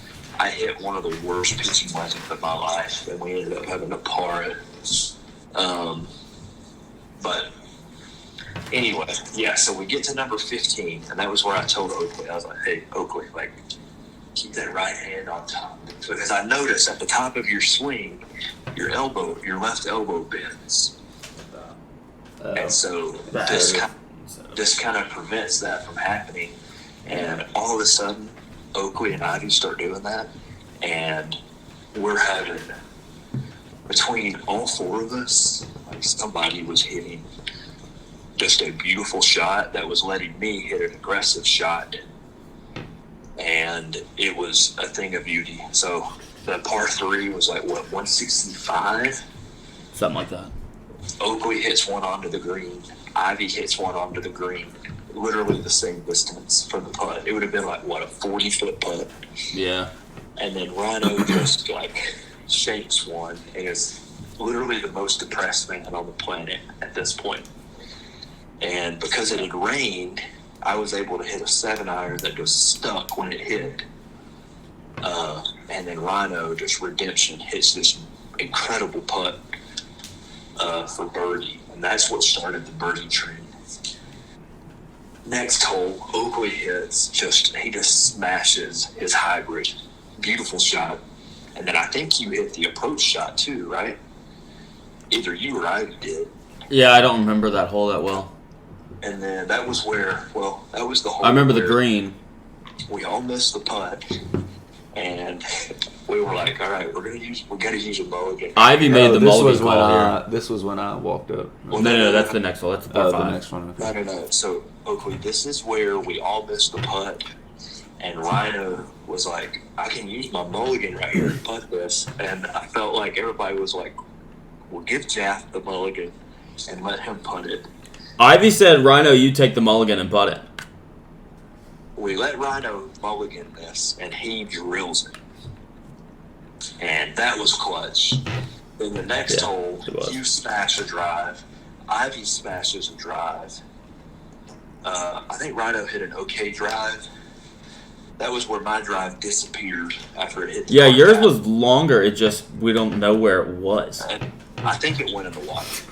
I hit one of the worst pitching lessons of my life, and we ended up having to par it. But anyway, yeah, so we get to number 15, and that was where I told Oakley, I was like, hey, Oakley, like, keep that right hand on top. Because I noticed at the top of your swing, your left elbow bends. And so this kind of prevents that from happening. And all of a sudden, Oakley and Ivy start doing that. And we're having, between all 4 of us, like somebody was hitting just a beautiful shot that was letting me hit an aggressive shot. And it was a thing of beauty. So the par 3 was like, 165? Something like that. Oakley hits one onto the green. Ivy hits one onto the green. Literally the same distance from the putt. It would have been like, a 40-foot putt. Yeah. And then Rhino just, like, shakes one. And it's literally the most depressed man on the planet at this point. And because it had rained, I was able to hit a 7-iron that was stuck when it hit. And then Rhino, just redemption, hits this incredible putt for birdie. And that's what started the birdie train. Next hole, Oakley hits, he just smashes his hybrid. Beautiful shot. And then I think you hit the approach shot too, right? Either you or I did. Yeah, I don't remember that hole that well. And then that was that was the hole. I remember the where green. We all missed the putt. And we were like, all right, we got to use a mulligan. Ivy made the mulligan call here. This was when I walked up. Well, No, that's the next hole. That's the par The 5. next one. Okay. No. So, Oakley, this is where we all missed the putt. And Rhino was like, I can use my mulligan right here to putt this. And I felt like everybody was like, well, give Jaff the mulligan and let him putt it. Ivy said, Rhino, you take the mulligan and putt it. We let Rhino mulligan this, and he drills it. And that was clutch. Then the next hole, you smash a drive. Ivy smashes a drive. I think Rhino hit an okay drive. That was where my drive disappeared after it hit the Yeah, yours path. was longer. It just, we don't know where it was. And I think it went in the water.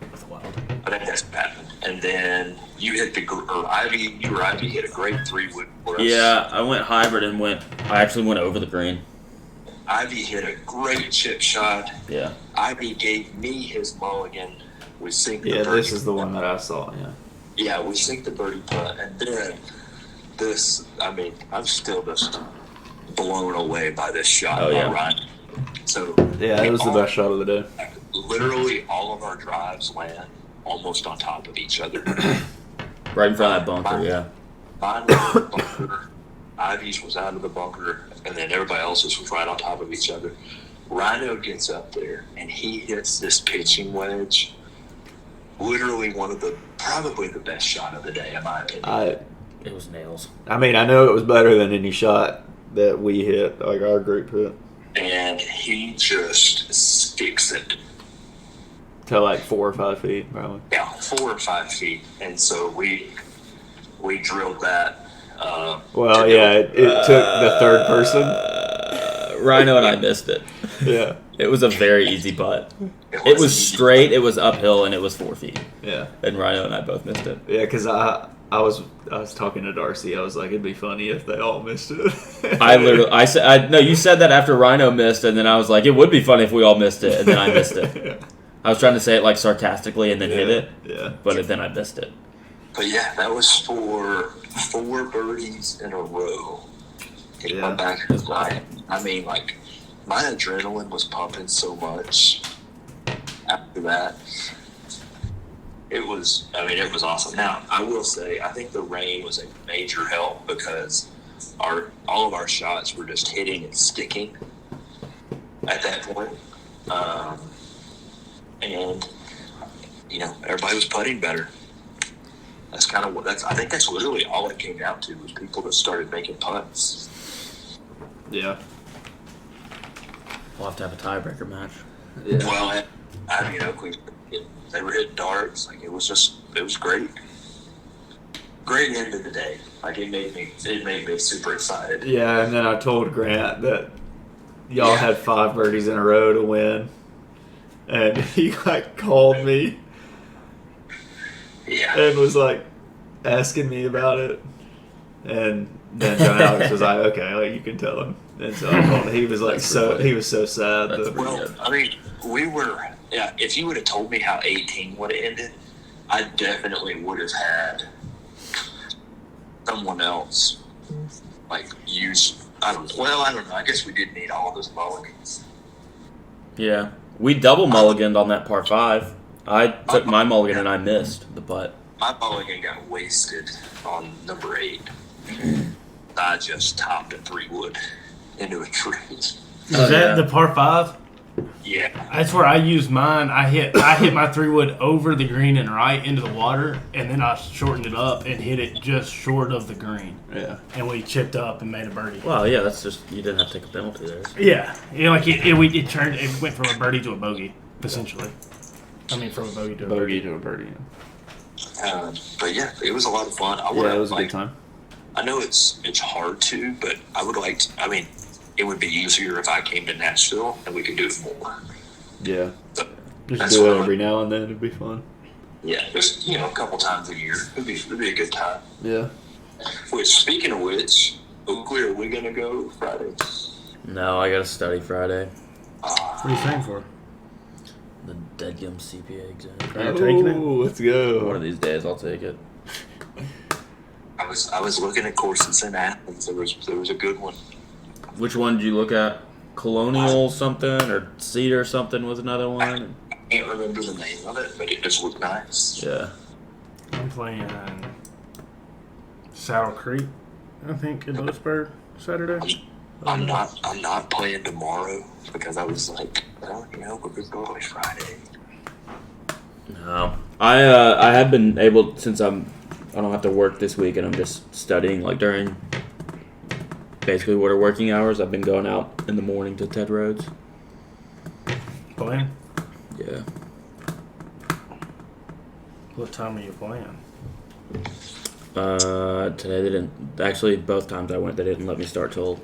That's wild. I think that's what happened. And then you hit Ivy hit a great 3-wood for us. Yeah, I went hybrid and I actually went over the green. Ivy hit a great chip shot. Yeah. Ivy gave me his mulligan. We sink the Yeah, birdie this is the one that I saw. Yeah. Yeah, we sink the birdie putt, and then this. I mean, I'm still just blown away by this shot. Oh, yeah. Ryan. So Yeah, it was the best shot of the day. literally, all of our drives land almost on top of each other. Right in front of that bunker, yeah. Mine was in the bunker. Ivy's was out of the bunker, and then everybody else's was right on top of each other. Rhino gets up there, and he hits this pitching wedge. Literally probably the best shot of the day, in my opinion. It was nails. I mean, I know it was better than any shot that we hit, like our group hit. And he just sticks it. To like 4 or 5 feet, probably. Yeah, 4 or 5 feet. And so we drilled that. Well, yeah, it took the third person. Rhino and I missed it. Yeah. It was a very easy putt. It was straight, it was uphill, and it was 4 feet. Yeah. And Rhino and I both missed it. Yeah, because I was talking to Darcy. I was like, it'd be funny if they all missed it. No, you said that after Rhino missed, and then I was like, it would be funny if we all missed it, and then I missed it. Yeah. I was trying to say it like sarcastically and then hit it. Yeah. But then I missed it. But yeah, that was for 4 birdies in a row. Hit my back of the line. I mean, like, my adrenaline was pumping so much after that. It was awesome. Now, I will say, I think the rain was a major help because all of our shots were just hitting and sticking at that point. And, everybody was putting better. That's kind of I think that's literally all it came down to was people that started making putts. Yeah. We'll have to have a tiebreaker match. Yeah. Well, Oakley, they were hitting darts. Like, it was great. Great end of the day. Like, it made me super excited. Yeah, and then I told Grant that y'all had 5 birdies in a row to win. And he called me and was asking me about it. And then John Alex was like, okay, you can tell him. And so I told him, he was so sad. Well, I mean, if you would have told me how 18 would have ended, I definitely would have had someone else use. I don't know. I guess we did need all of those mulligans. Yeah. We double mulliganed on that par 5. I took my mulligan and I missed the putt. My mulligan got wasted on number 8. I just topped a 3-wood into a tree. Is that the par 5? Yeah. That's where I used mine. I hit my 3-wood over the green and right into the water, and then I shortened it up and hit it just short of the green. Yeah. And we chipped up and made a birdie. Well, yeah, that's just you didn't have to take a penalty there. Yeah, like it went from a birdie to a bogey, essentially. I mean, from a bogey to a birdie. Bogey to a birdie. But yeah, it was a lot of fun. Yeah, it was a good time. I know it's hard to, but I would like to. I mean, it would be easier if I came to Nashville and we could do it more. Yeah. So, Just that's do what it I every now and then. It'd be fun. Yeah, just a couple times a year. It'd be a good time. Yeah. Which, speaking of which, Oakley, are we gonna go Friday? No, I got to study Friday. What are you saying for? The deadgum CPA exam. Are you taking it? Let's go. One of these days, I'll take it. I was looking at courses in Athens. There was a good one. Which one did you look at? Colonial something or Cedar something was another one. I can't remember the name of it, but it just looked nice. Yeah. I'm playing Saddle Creek, I think, in Lewisburg Saturday. I'm not playing tomorrow because I was like, well, we're going to Friday. No, I have been able since I don't have to work this week and I'm just studying like during basically what are working hours. I've been going out in the morning to Ted Rhodes. Playing? Yeah. What time are you playing? Today they didn't. Actually, both times I went, they didn't let me start till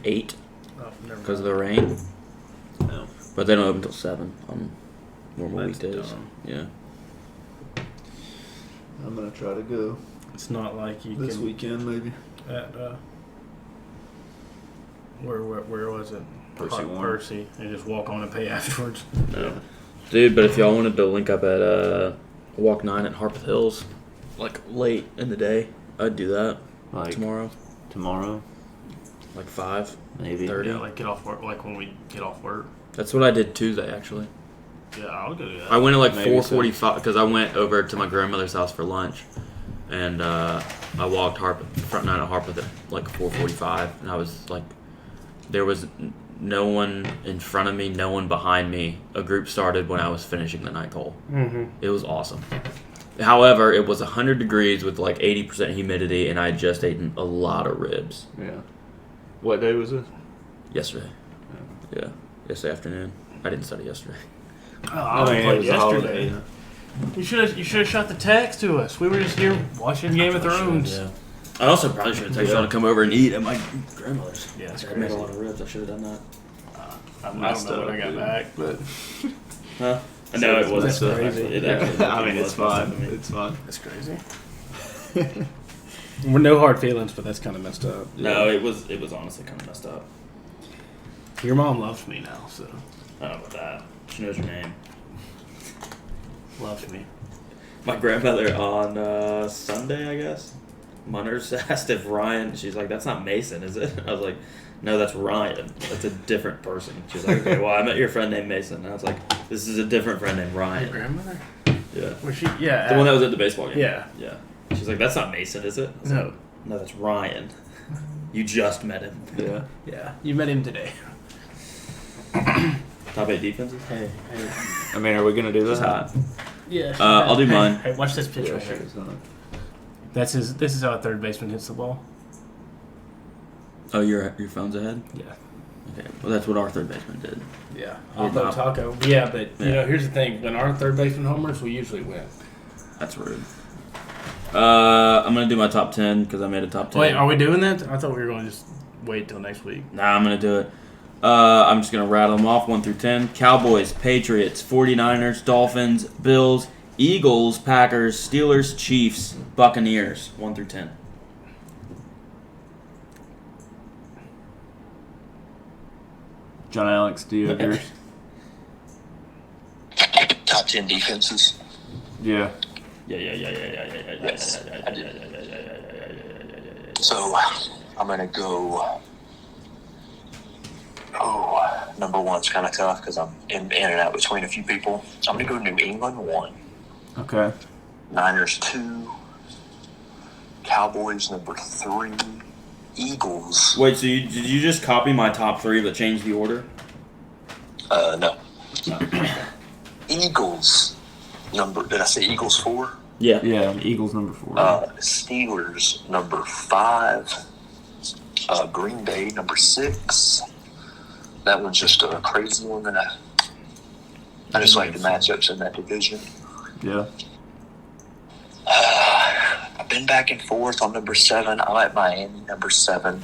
8 Oh, never because of mind. the rain. No. But they don't open until 7 on normal That's weekdays. dumb. Yeah. I'm gonna try to go It's not like you this can weekend, maybe. at where was it? Percy Warren. Percy, and just walk on and pay afterwards. No. Dude, but if y'all wanted to link up at Walk 9 at Harpeth Hills, like late in the day, I'd do that Like tomorrow. tomorrow, Like 5, maybe. 30. Yeah, like get off work, like when we get off work. That's what I did Tuesday, actually. Yeah, I'll go do that. I went at like Maybe 4:45 because I went over to my grandmother's house for lunch, and I walked front 9 at Harpeth at like 4:45, and I was like, there was no one in front of me, no one behind me. A group started when I was finishing the ninth hole. Mm-hmm. It was awesome. However, it was 100 degrees with like 80% humidity, and I had just eaten a lot of ribs Yeah. What day was it? yesterday. Yeah, yesterday afternoon. I didn't study yesterday. Oh, I mean, it played was a yesterday. holiday. You should have shot the text to us. We were just here watching Game of Thrones. Yeah. I also probably should have texted y'all to come over and eat at my grandmother's. Yeah, it's I made a crazy. lot of ribs. I should have done that. I don't Messed know when up, I got dude. back. But Huh? No, it wasn't. That's crazy. It yeah, actually I mean, it's was messed up fine. to me. It's fine. That's crazy. We're no hard feelings, but that's kind of messed up. No, it was honestly kind of messed up. Your mom loves me now, so I don't know about that. She knows your name. loves me. My grandmother on Sunday, I guess, Munners asked if Ryan, she's like, that's not Mason, is it? I was like, no, that's Ryan. That's a different person. She's like, okay, well, I met your friend named Mason. And I was like, this is a different friend named Your Ryan. grandmother? Yeah. Was she? Yeah. The one that was at the baseball game. Yeah. Yeah. She's like, that's not Mason, is it? I was No. like, no, that's Ryan. You just met him. Yeah. Yeah. You met him today. Top 8 defenses? Hey. I mean, are we gonna do She's that? hot. Yeah. I'll do mine. Hey, watch this pitch Yeah, right sure. here. It's not. This is how a third baseman hits the ball. Oh, your phone's ahead? Yeah. Okay. Well, that's what our third baseman did. Yeah. Oh, Although wow. Taco. Yeah, but Yeah. you know, here's the thing: when our third baseman homers, we usually win. That's rude. I'm going to do my top 10 because I made a top 10. Wait, are we doing that? I thought we were going to just wait till next week. Nah, I'm going to do it. I'm just going to rattle them off 1 through 10. Cowboys, Patriots, 49ers, Dolphins, Bills, Eagles, Packers, Steelers, Chiefs, Buccaneers, 1 through 10. John Alex, do you have yours? Top 10 defenses. Yeah. Yes, I did. So I'm gonna go. Oh, number one's kind of tough because I'm in and out between a few people. I'm gonna go New England 1, Okay. Niners 2, Cowboys number 3, Eagles. Wait, so did you just copy my top 3 but change the order? No. Eagles. Did I say Eagles 4? Yeah. Yeah, Eagles number 4. Steelers number 5. Green Bay number 6. That one's just a crazy one that I just like the matchups in that division. Yeah. I've been back and forth on number 7. I like Miami number 7.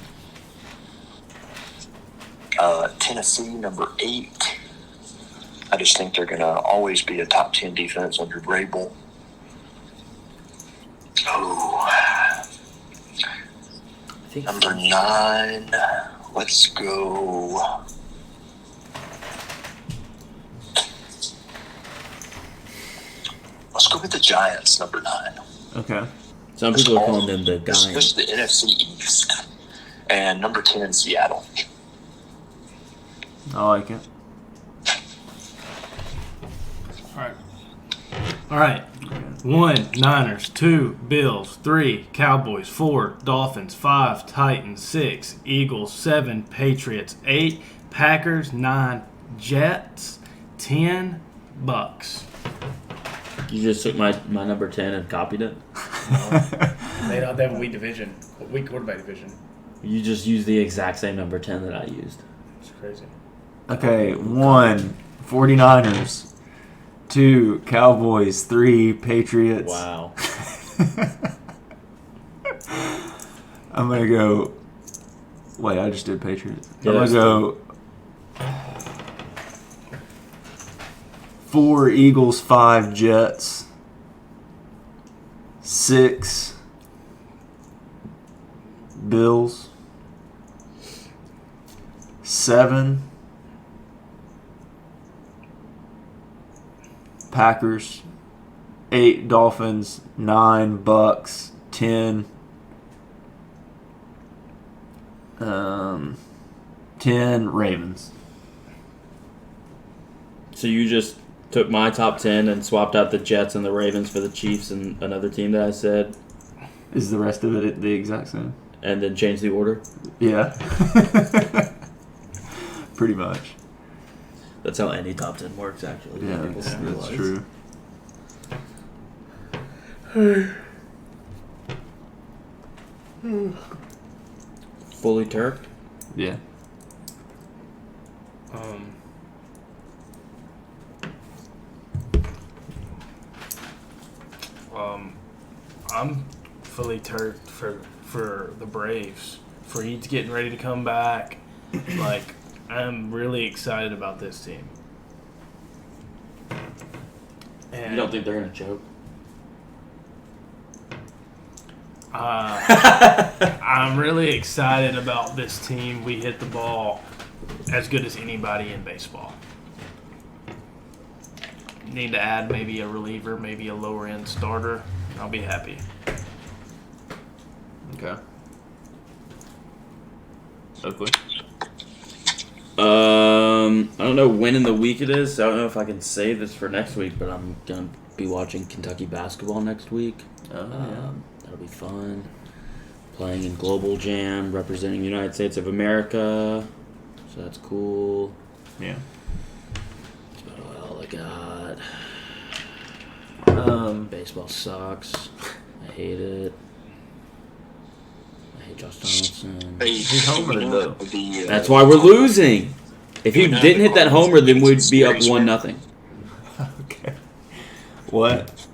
Tennessee number 8. I just think they're going to always be a top 10 defense under Vrabel. Oh. Number 9. Let's go. Let's go with the Giants, number 9. Okay. Some people are calling them the This Giants. is the NFC East. And number 10, Seattle. I like it. All right. 1, Niners. 2, Bills. 3, Cowboys. 4, Dolphins. 5, Titans. 6, Eagles. 7, Patriots. 8, Packers. 9, Jets. 10, Bucks. You just took my number 10 and copied it? They don't have a weak division. Weak quarterback division. You just used the exact same number 10 that I used. It's crazy. Okay, 1, 49ers. 2, Cowboys. 3, Patriots. Wow. I'm going to go... Wait, I just did Patriots. Yeah, I'm going to go... 4, Eagles. 5, Jets. 6, Bills. 7, Packers. 8, Dolphins. 9, Bucks. 10, 10, Ravens. So you just took my top 10 and swapped out the Jets and the Ravens for the Chiefs and another team that I said, Is the rest of it the exact same? and then changed the order? Yeah. Pretty much. That's how any top 10 works, actually. Yeah, People that's realize. true. Fully turked? Yeah. I'm fully turked for the Braves. For Heat's getting ready to come back. Like, I'm really excited about this team. And You don't think they're going to choke? I'm really excited about this team. We hit the ball as good as anybody in baseball. Need to add maybe a reliever, maybe a lower end starter. I'll be happy. Okay. Oakley. I don't know when in the week it is. So I don't know if I can save this for next week, but I'm going to be watching Kentucky basketball next week. That'll be fun. Playing in Global Jam, representing the United States of America. So that's cool. Yeah. That's about all I got. Baseball sucks. I hate it. I hate Josh Donaldson. homered, though. That's why we're losing. If you didn't hit that homer, then we'd be up 1-0. Okay. What?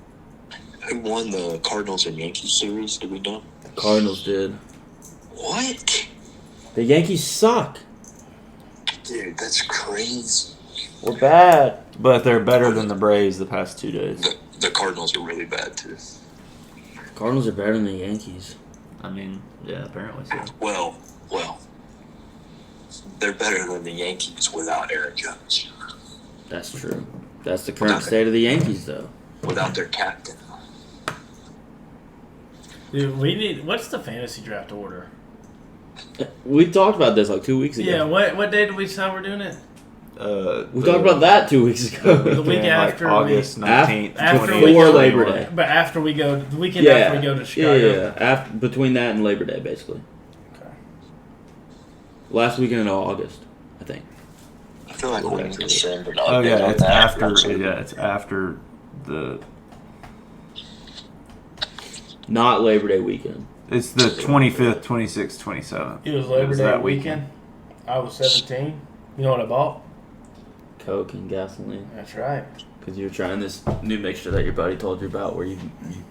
Who won the Cardinals and Yankees series? Do we know? Cardinals did. What? The Yankees suck. Dude, that's crazy. We're bad. But they're better than the Braves the past 2 days. The Cardinals are really bad, too. Cardinals are better than the Yankees. I mean, yeah, apparently so. Well, they're better than the Yankees without Aaron Judge. That's true. That's the current state of the Yankees, though. Without their captain. Dude, what's the fantasy draft order? We talked about this like 2 weeks ago. Yeah, what day did we decide we're doing it? We talked about that 2 weeks ago. The week after August 19th, after 20th. we- Labor Day. But after we go, the weekend after we go to Chicago. Yeah. Between that and Labor Day, basically. Okay. Last weekend in August, I think. feel like we need to send an Oh update yeah, on it's that. after. Yeah, it's after the. Not Labor Day weekend. It's the 25th, 26th, 27th. It was Labor Day that weekend. I was 17. You know what I bought? Coke and gasoline. That's right. Because you were trying this new mixture that your buddy told you about where you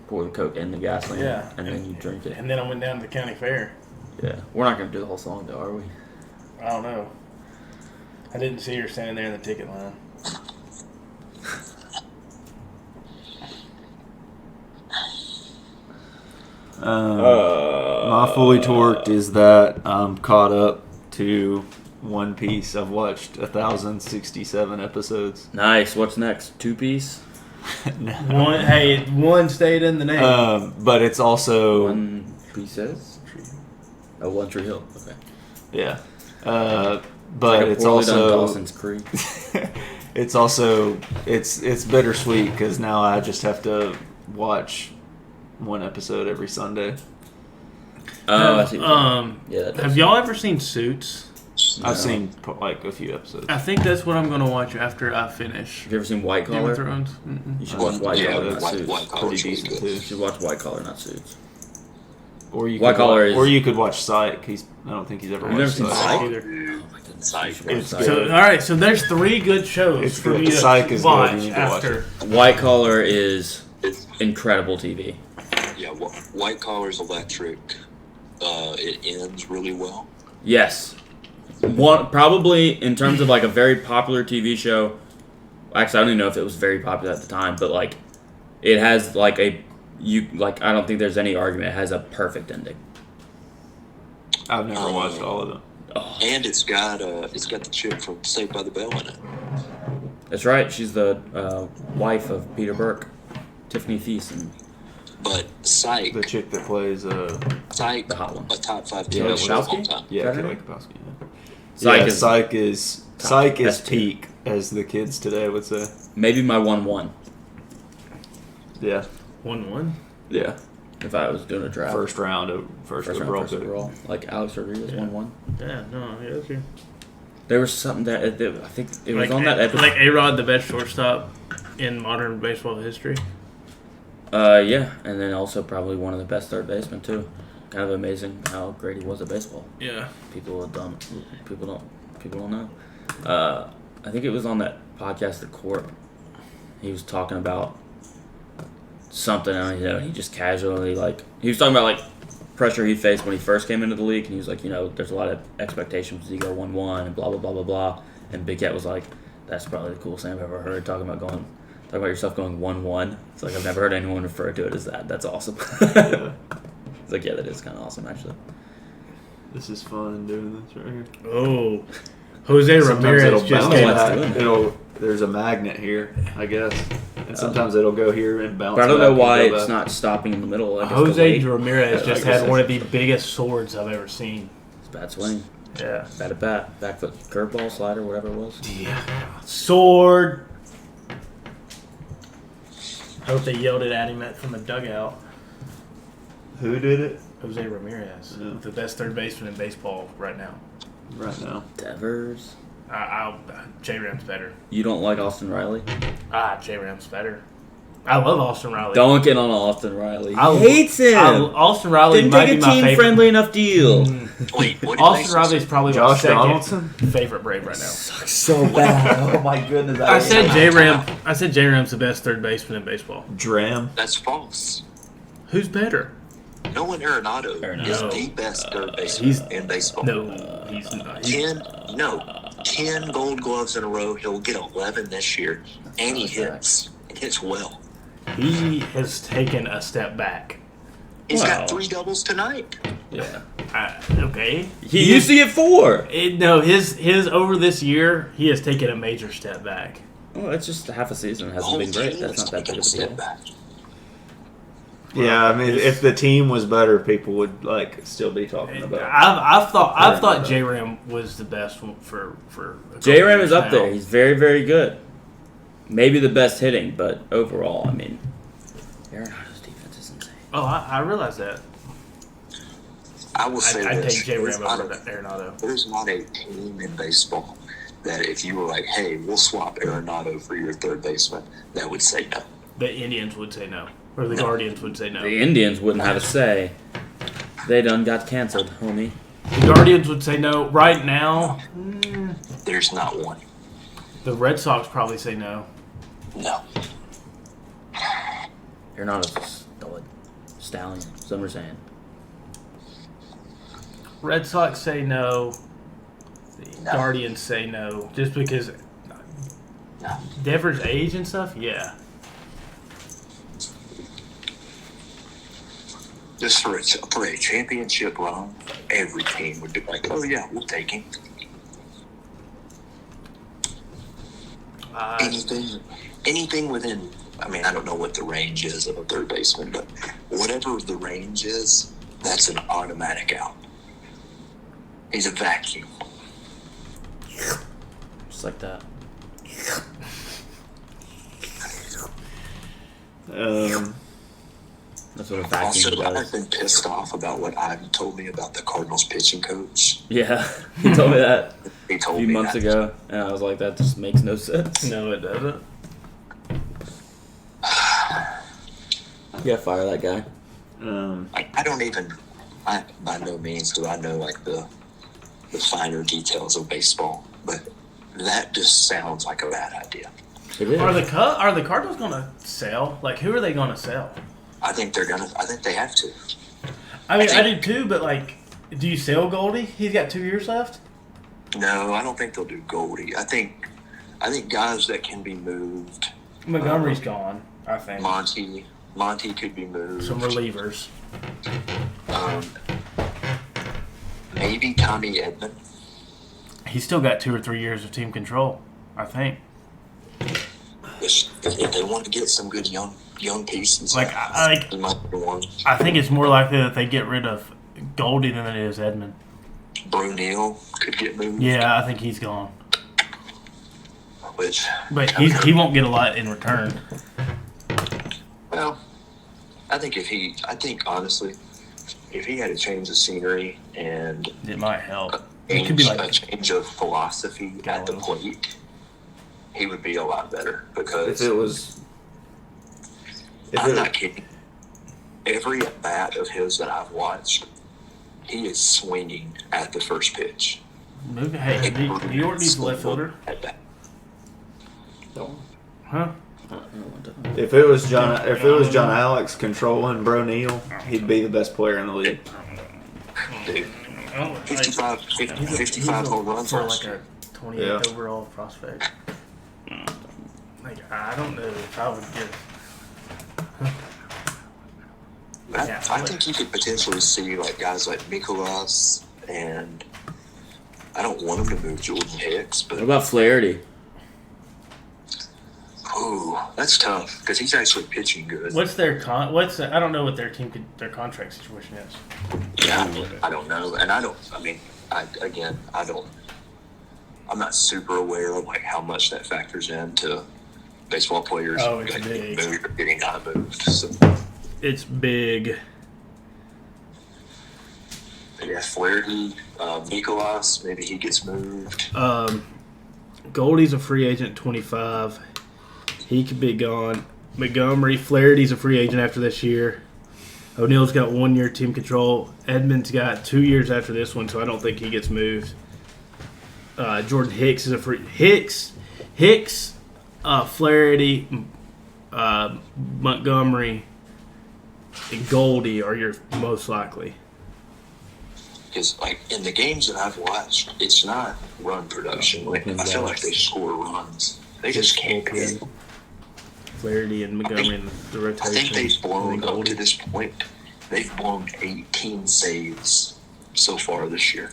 pour the Coke in the gasoline Yeah. and then you drink it. And then I went down to the county fair. Yeah. We're not going to do the whole song though, are we? I don't know. I didn't see her standing there in the ticket line. My fully torqued is that I'm caught up to One Piece. I've watched 1,067 episodes. Nice. What's next? 2-piece? One stayed in the name. But it's also 1 Pieces? Oh, One Tree Hill. Okay. yeah. Like But a it's poorly done also Dawson's Creek. it's also it's bittersweet because now I just have to watch one episode every Sunday. Oh, I see. Yeah, that does. Have y'all ever seen Suits? I've seen like a few episodes. I think that's what I'm going to watch after I finish Have you ever seen White Game of Collar? Thrones. You should watch White Yeah, Collar, not White Suits. Collar's Pretty really decent good. too. You should watch White Collar, not Suits. Or you White could Collar wa- is- or you could watch Psych. I don't think he's ever You've never watched seen Psych. Psych? Either. Oh my goodness. Psych. You should watch It's Psych. So, all right, so there's 3 good shows It's for good. me to Psych is good. watch You need to watch after. White Collar is incredible TV. Yeah, White Collar's electric. It ends really well. Yes. One probably in terms of like a very popular TV show. Actually, I don't even know if it was very popular at the time, but like it has like I don't think there's any argument. It has a perfect ending. I've never watched all of them. Oh, And it's got the chick from Saved by the Bell in it. that's right. She's the wife of Peter Burke, Tiffany Thiessen. But Psych, The chick that plays Psych, The hot one. a top 5 Yeah, TV show of all Wachowski? time. yeah, Is that Kelly her? Kapowski. Yeah. Psych is Psych is S tier. peak, as the kids today would say. maybe my 1-1. Yeah, 1-1. Yeah. If I was doing a draft. first round overall first pick. overall. Like Alex Rodriguez, Yeah. 1-1. Yeah, no, yeah, okay. There was something that I think it was Like, on that episode. like A-Rod, the best shortstop in modern baseball history. Yeah, and then also probably one of the best third basemen too. Kind of amazing how great he was at baseball. Yeah. People don't know. I think it was on that podcast, The Corp. He was talking about something, and he just casually he was talking about pressure he faced when he first came into the league, and he was like, there's a lot of expectations as you go 1-1 and blah blah blah blah blah. And Big Cat was like, that's probably the coolest thing I've ever heard. Talking about yourself going 1-1. It's like I've never heard anyone refer to it as that. That's awesome. Yeah. It's like, yeah, that is kind of awesome actually. This is fun doing this right here. Oh, Jose Sometimes Ramirez it'll just bounce came- back. There's a magnet here, I guess, and sometimes it'll go here and bounce. But I don't back know and why go it's back. not stopping in the middle. Like Jose it's Ramirez just I guess had one of the biggest swords I've ever seen. bad swing, Yeah. bad at bat, back foot, curveball, slider, whatever it was. Yeah. Sword. I hope they yelled it at him from the dugout. Who did it Jose Ramirez, Yeah. the best third baseman in baseball right now. right now? Devers. J-Ram's better. You don't like Austin Riley? J-Ram's better. I love Austin Riley. Don't get on Austin Riley. I- Hates him. Austin Riley Didn't might take be a my favorite. team-friendly enough deal. Wait, what did Austin Mason Riley's say? probably my Josh second Donaldson? favorite Brave right now. Sucks so bad. Oh my goodness. I said J-Ram's the best third baseman in baseball. Dram. That's false. Who's better? Nolan Arenado is Arenado. the best third baseman in baseball. No, he's not. He's- 10 gold gloves in a row. He'll get 11 this year. And he hits. And hits well. He has taken a step back. He's Wow. got 3 doubles tonight. Yeah. Okay. He used to get 4. His over this year, he has taken a major step back. Well, it's just half a season. It The hasn't whole been great. team That's is not that taking big a of a step deal. back. Yeah, I mean, if the team was better, people would still be talking about. I've thought about J-Ram was the best one for a couple J-Ram is years up now. there. He's very, very good. Maybe the best hitting, but overall, I mean, Arenado's defense is insane. Oh, I realize that. I will say I'd this. take J-Ram over Arenado. There's not a team in baseball that if you were like, hey, we'll swap Arenado for your third baseman, that would say no. The Indians would say no. Or the No. Guardians would say no. The Indians wouldn't have a say. They done got canceled, homie. The Guardians would say no. Right now, There's not one. the Red Sox probably say no. No. You're not a stallion. Some are saying. Red Sox say no. The No. Guardians say no. Just because No. Devers' age and stuff? Yeah. Just for a championship run, every team would be like, oh, yeah, we'll take him. Anything within, I mean, I don't know what the range is of a third baseman, but whatever the range is, that's an automatic out. He's a vacuum. Just like that. That's what a Also, vacuum I've does. been pissed off about what Ivy told me about the Cardinals pitching coach. Yeah, he told me that He a told few me months that. ago, and I was like, that just makes no sense. No, it doesn't. You gotta fire that guy. I don't even, by no means do I know like the finer details of baseball, but that just sounds like a bad idea. It is. Are the Cardinals going to sell? Like, who are they going to sell? I think they have to. I mean, I do too, but like, do you sell Goldie? He's got 2 years left. No, I don't think they'll do Goldie. I think guys that can be moved. Montgomery's gone, I think. Monty could be moved. Some relievers. Maybe Tommy Edman. He's still got 2 or 3 years of team control, I think. If they want to get some good young pieces, Like, he might be one. I think it's more likely that they get rid of Goldie than it is Edmund. Brunel could get moved. Yeah, I think he's gone. Which, But he won't get a lot in return. well, I think honestly, if he had a change of scenery and It might help. It could be a like change of philosophy at the Gallo. plate, he would be a lot better. Because I'm not kidding. Every at bat of his that I've watched, he is swinging at the first pitch. Hey, New York needs a left fielder. At bat. Huh? If it was John Alex controlling Bro Neal, he'd be the best player in the league. Dude, Oh, like, 55 home runs for last like year. a 28 Yeah. overall prospect. Like, I don't know if I would get. Yeah. I think you could potentially see like guys like Mikolas, and I don't want him to move Jordan Hicks, but What about Flaherty? ooh, that's tough because he's actually pitching good. What's their I don't know what their contract situation is. Yeah, I don't know, and I'm not super aware of like how much that factors into baseball players Oh, it's getting big. moved or getting not moved. So It's big. yeah, Flaherty, Mikolas, maybe he gets moved. Goldie's a free agent, 25. He could be gone. Montgomery, Flaherty's a free agent after this year. O'Neill's got 1 year team control. Edmonds got 2 years after this one, so I don't think he gets moved. Jordan Hicks is a free Hicks, Flaherty, Montgomery, and Goldie are your most likely. Because like in the games that I've watched, it's not run production. Like, I feel like they score runs. They just can't hit. Flaherty and Montgomery in the rotation. I think they've blown and up Goldie. to this point. They've blown 18 saves so far this year,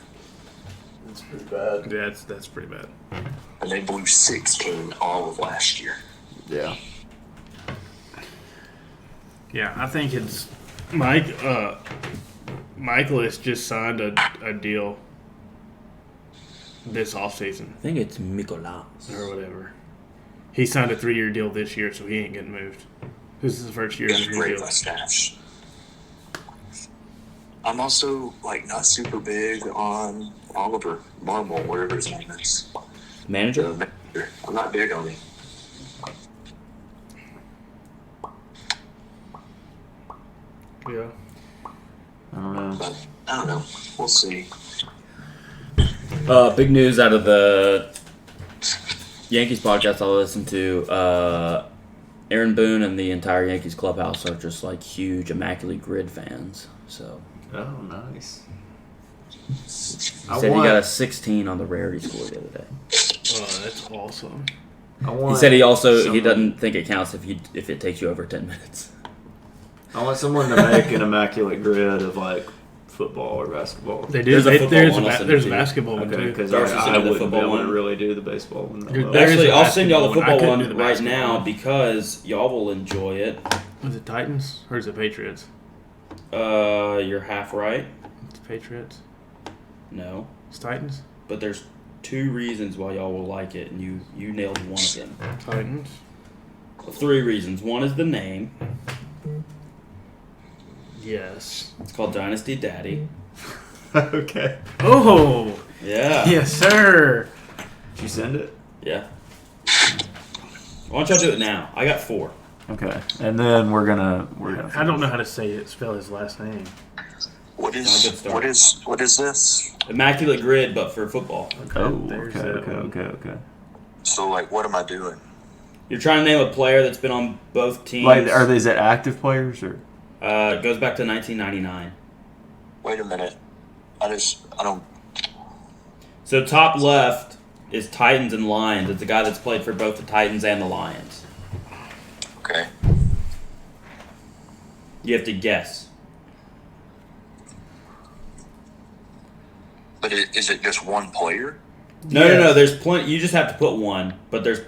That's pretty bad. Yeah, that's pretty bad. and they blew 16 all of last year. Yeah. Yeah, I think it's Michaelis just signed a deal this offseason I think it's Mikolas. or whatever. He signed a 3-year deal this year, so he ain't getting moved. This is the first year of It's his new great deal. mustache. I'm also like not super big on Oliver Marmol, whatever his name is. Manager? I'm not big on it. Yeah. I don't know. But I don't know. We'll see. Big news out of the Yankees podcast I listened to. Aaron Boone and the entire Yankees clubhouse are just like huge Immaculate Grid fans. So Oh, nice. he said he got a 16 on the rarity score the other day. Oh, that's awesome. He said he doesn't think it counts if it takes you over 10 minutes. I want someone to make an immaculate grid of like football or basketball. They do. There's a football There's one a I'll send there's to a you. basketball one Okay, too. because Darcy I sent me the wouldn't be football able to one. really do the baseball one. that Dude, well. there is Actually, a I'll send y'all the basketball one. I football couldn't one do the right basketball now one. because y'all will enjoy it. Was it Titans or is it Patriots? You're half right. It's Patriots. No. It's Titans. But there's 2 reasons why y'all will like it, and you nailed one of them. Titans. 3 reasons. One is the name. Yes. It's called Dynasty Daddy. Okay. Oh. Yeah. Yes, sir. Did you send it? Yeah. Why don't y'all do it now? I got 4. Okay. And then we're gonna. I don't know how to say it. Spell his last name. What Not a good is start. what is this? Immaculate Grid, but for football. Oh. There's Okay. that Okay. one. Okay. Okay. So like, what am I doing? You're trying to name a player that's been on both teams. Like, are these active players or? It goes back to 1999. Wait a minute. I don't. So top left is Titans and Lions. It's the guy that's played for both the Titans and the Lions. Okay. You have to guess. But is it just one player? No. There's plenty. You just have to put one, but there's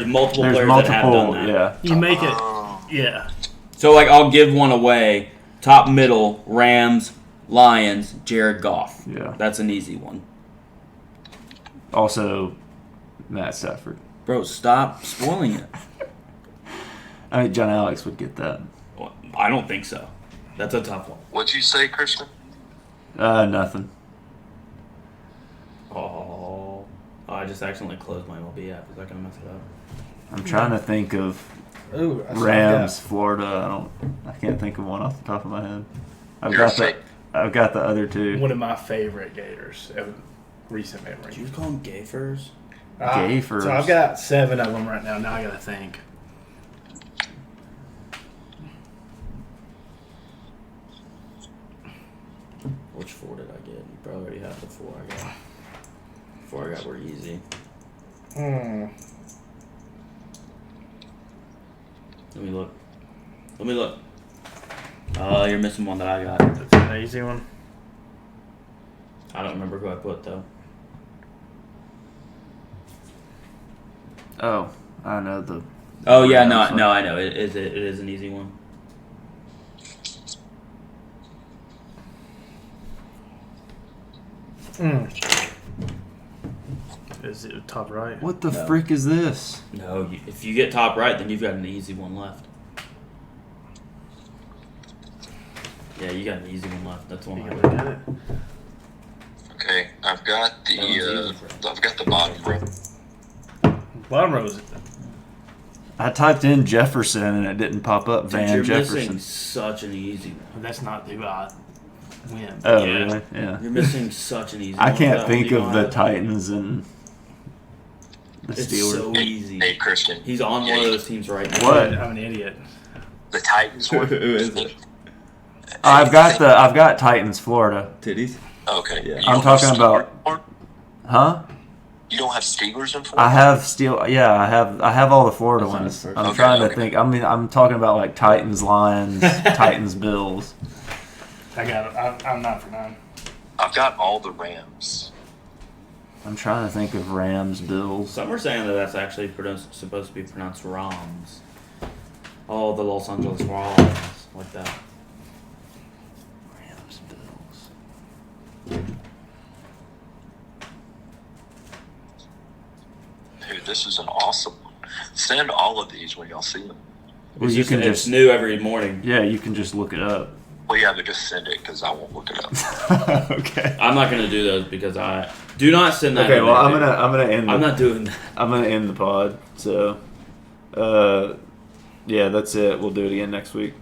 multiple There's players multiple. that have done that. Yeah. You make it. Oh. Yeah. So like I'll give one away. Top middle, Rams, Lions, Jared Goff. Yeah. That's an easy one. Also, Matt Stafford. Bro, stop spoiling it. I mean, John Alex would get that. Well, I don't think so. That's a tough one. What'd you say, Christian? Nothing. Oh, I just accidentally closed my MLB app. Is that gonna mess it up? I'm trying to think of Ooh, Rams, Florida. I can't think of one off the top of my head. I've You're got fake. I've got the other 2. One of my favorite Gators of recent Did memory. you call them Gafers? Gafers. So I've got 7 of them right now. Now I gotta think. Which 4 did I get? You probably already have the 4 I got. 4 I got were easy. Let me look. You're missing one that I got. That's an easy one. I don't remember who I put though. Oh, I know the. Oh yeah, Rams no, one. I know. It is an easy one. Is it top right? What the No. frick is this? No, if you get top right, then you've got an easy one left. Yeah, you got an easy one left. That's the one You I can got. look at it. Okay, I've got That one's easy, bro. I've got the bottom row. Bottom row is I typed in Jefferson and it didn't pop up. Dude, Van you're Jefferson. missing such an easy one. that's not who I win. Oh, Yeah. really? Yeah. You're missing such an easy I one. can't That think one you of don't the have. Titans and the It's Steelers. so Hey, easy. hey, Christian. He's on one of those teams right now. What? I'm an idiot. The Titans one. Who is it? I've got Titans, Florida. Titties? Okay. Yeah. You I'm don't have talking about- Steelers? Huh? You don't have Steelers in Florida? I have I have all the Florida That's not ones. his first. I'm Okay, trying to okay. think. I'm talking about like Titans, Lions, Titans, Bills. I got it. I'm 9 for 9. I've got all the Rams. I'm trying to think of Rams, Bills. Some are saying that that's actually supposed to be pronounced Rams. Oh, the Los Angeles Rams. Like that. Rams, Bills. Dude, this is an awesome one. Send all of these when y'all see them. Well, It's you just, can it's just new every morning. you can just look it up. Well, yeah, but just send it because I won't look it up. Okay. I'm not gonna do those because I do not send that. Okay. in Well, there, I'm gonna end. I'm not doing that. I'm gonna end the pod. So, yeah, that's it. We'll do it again next week.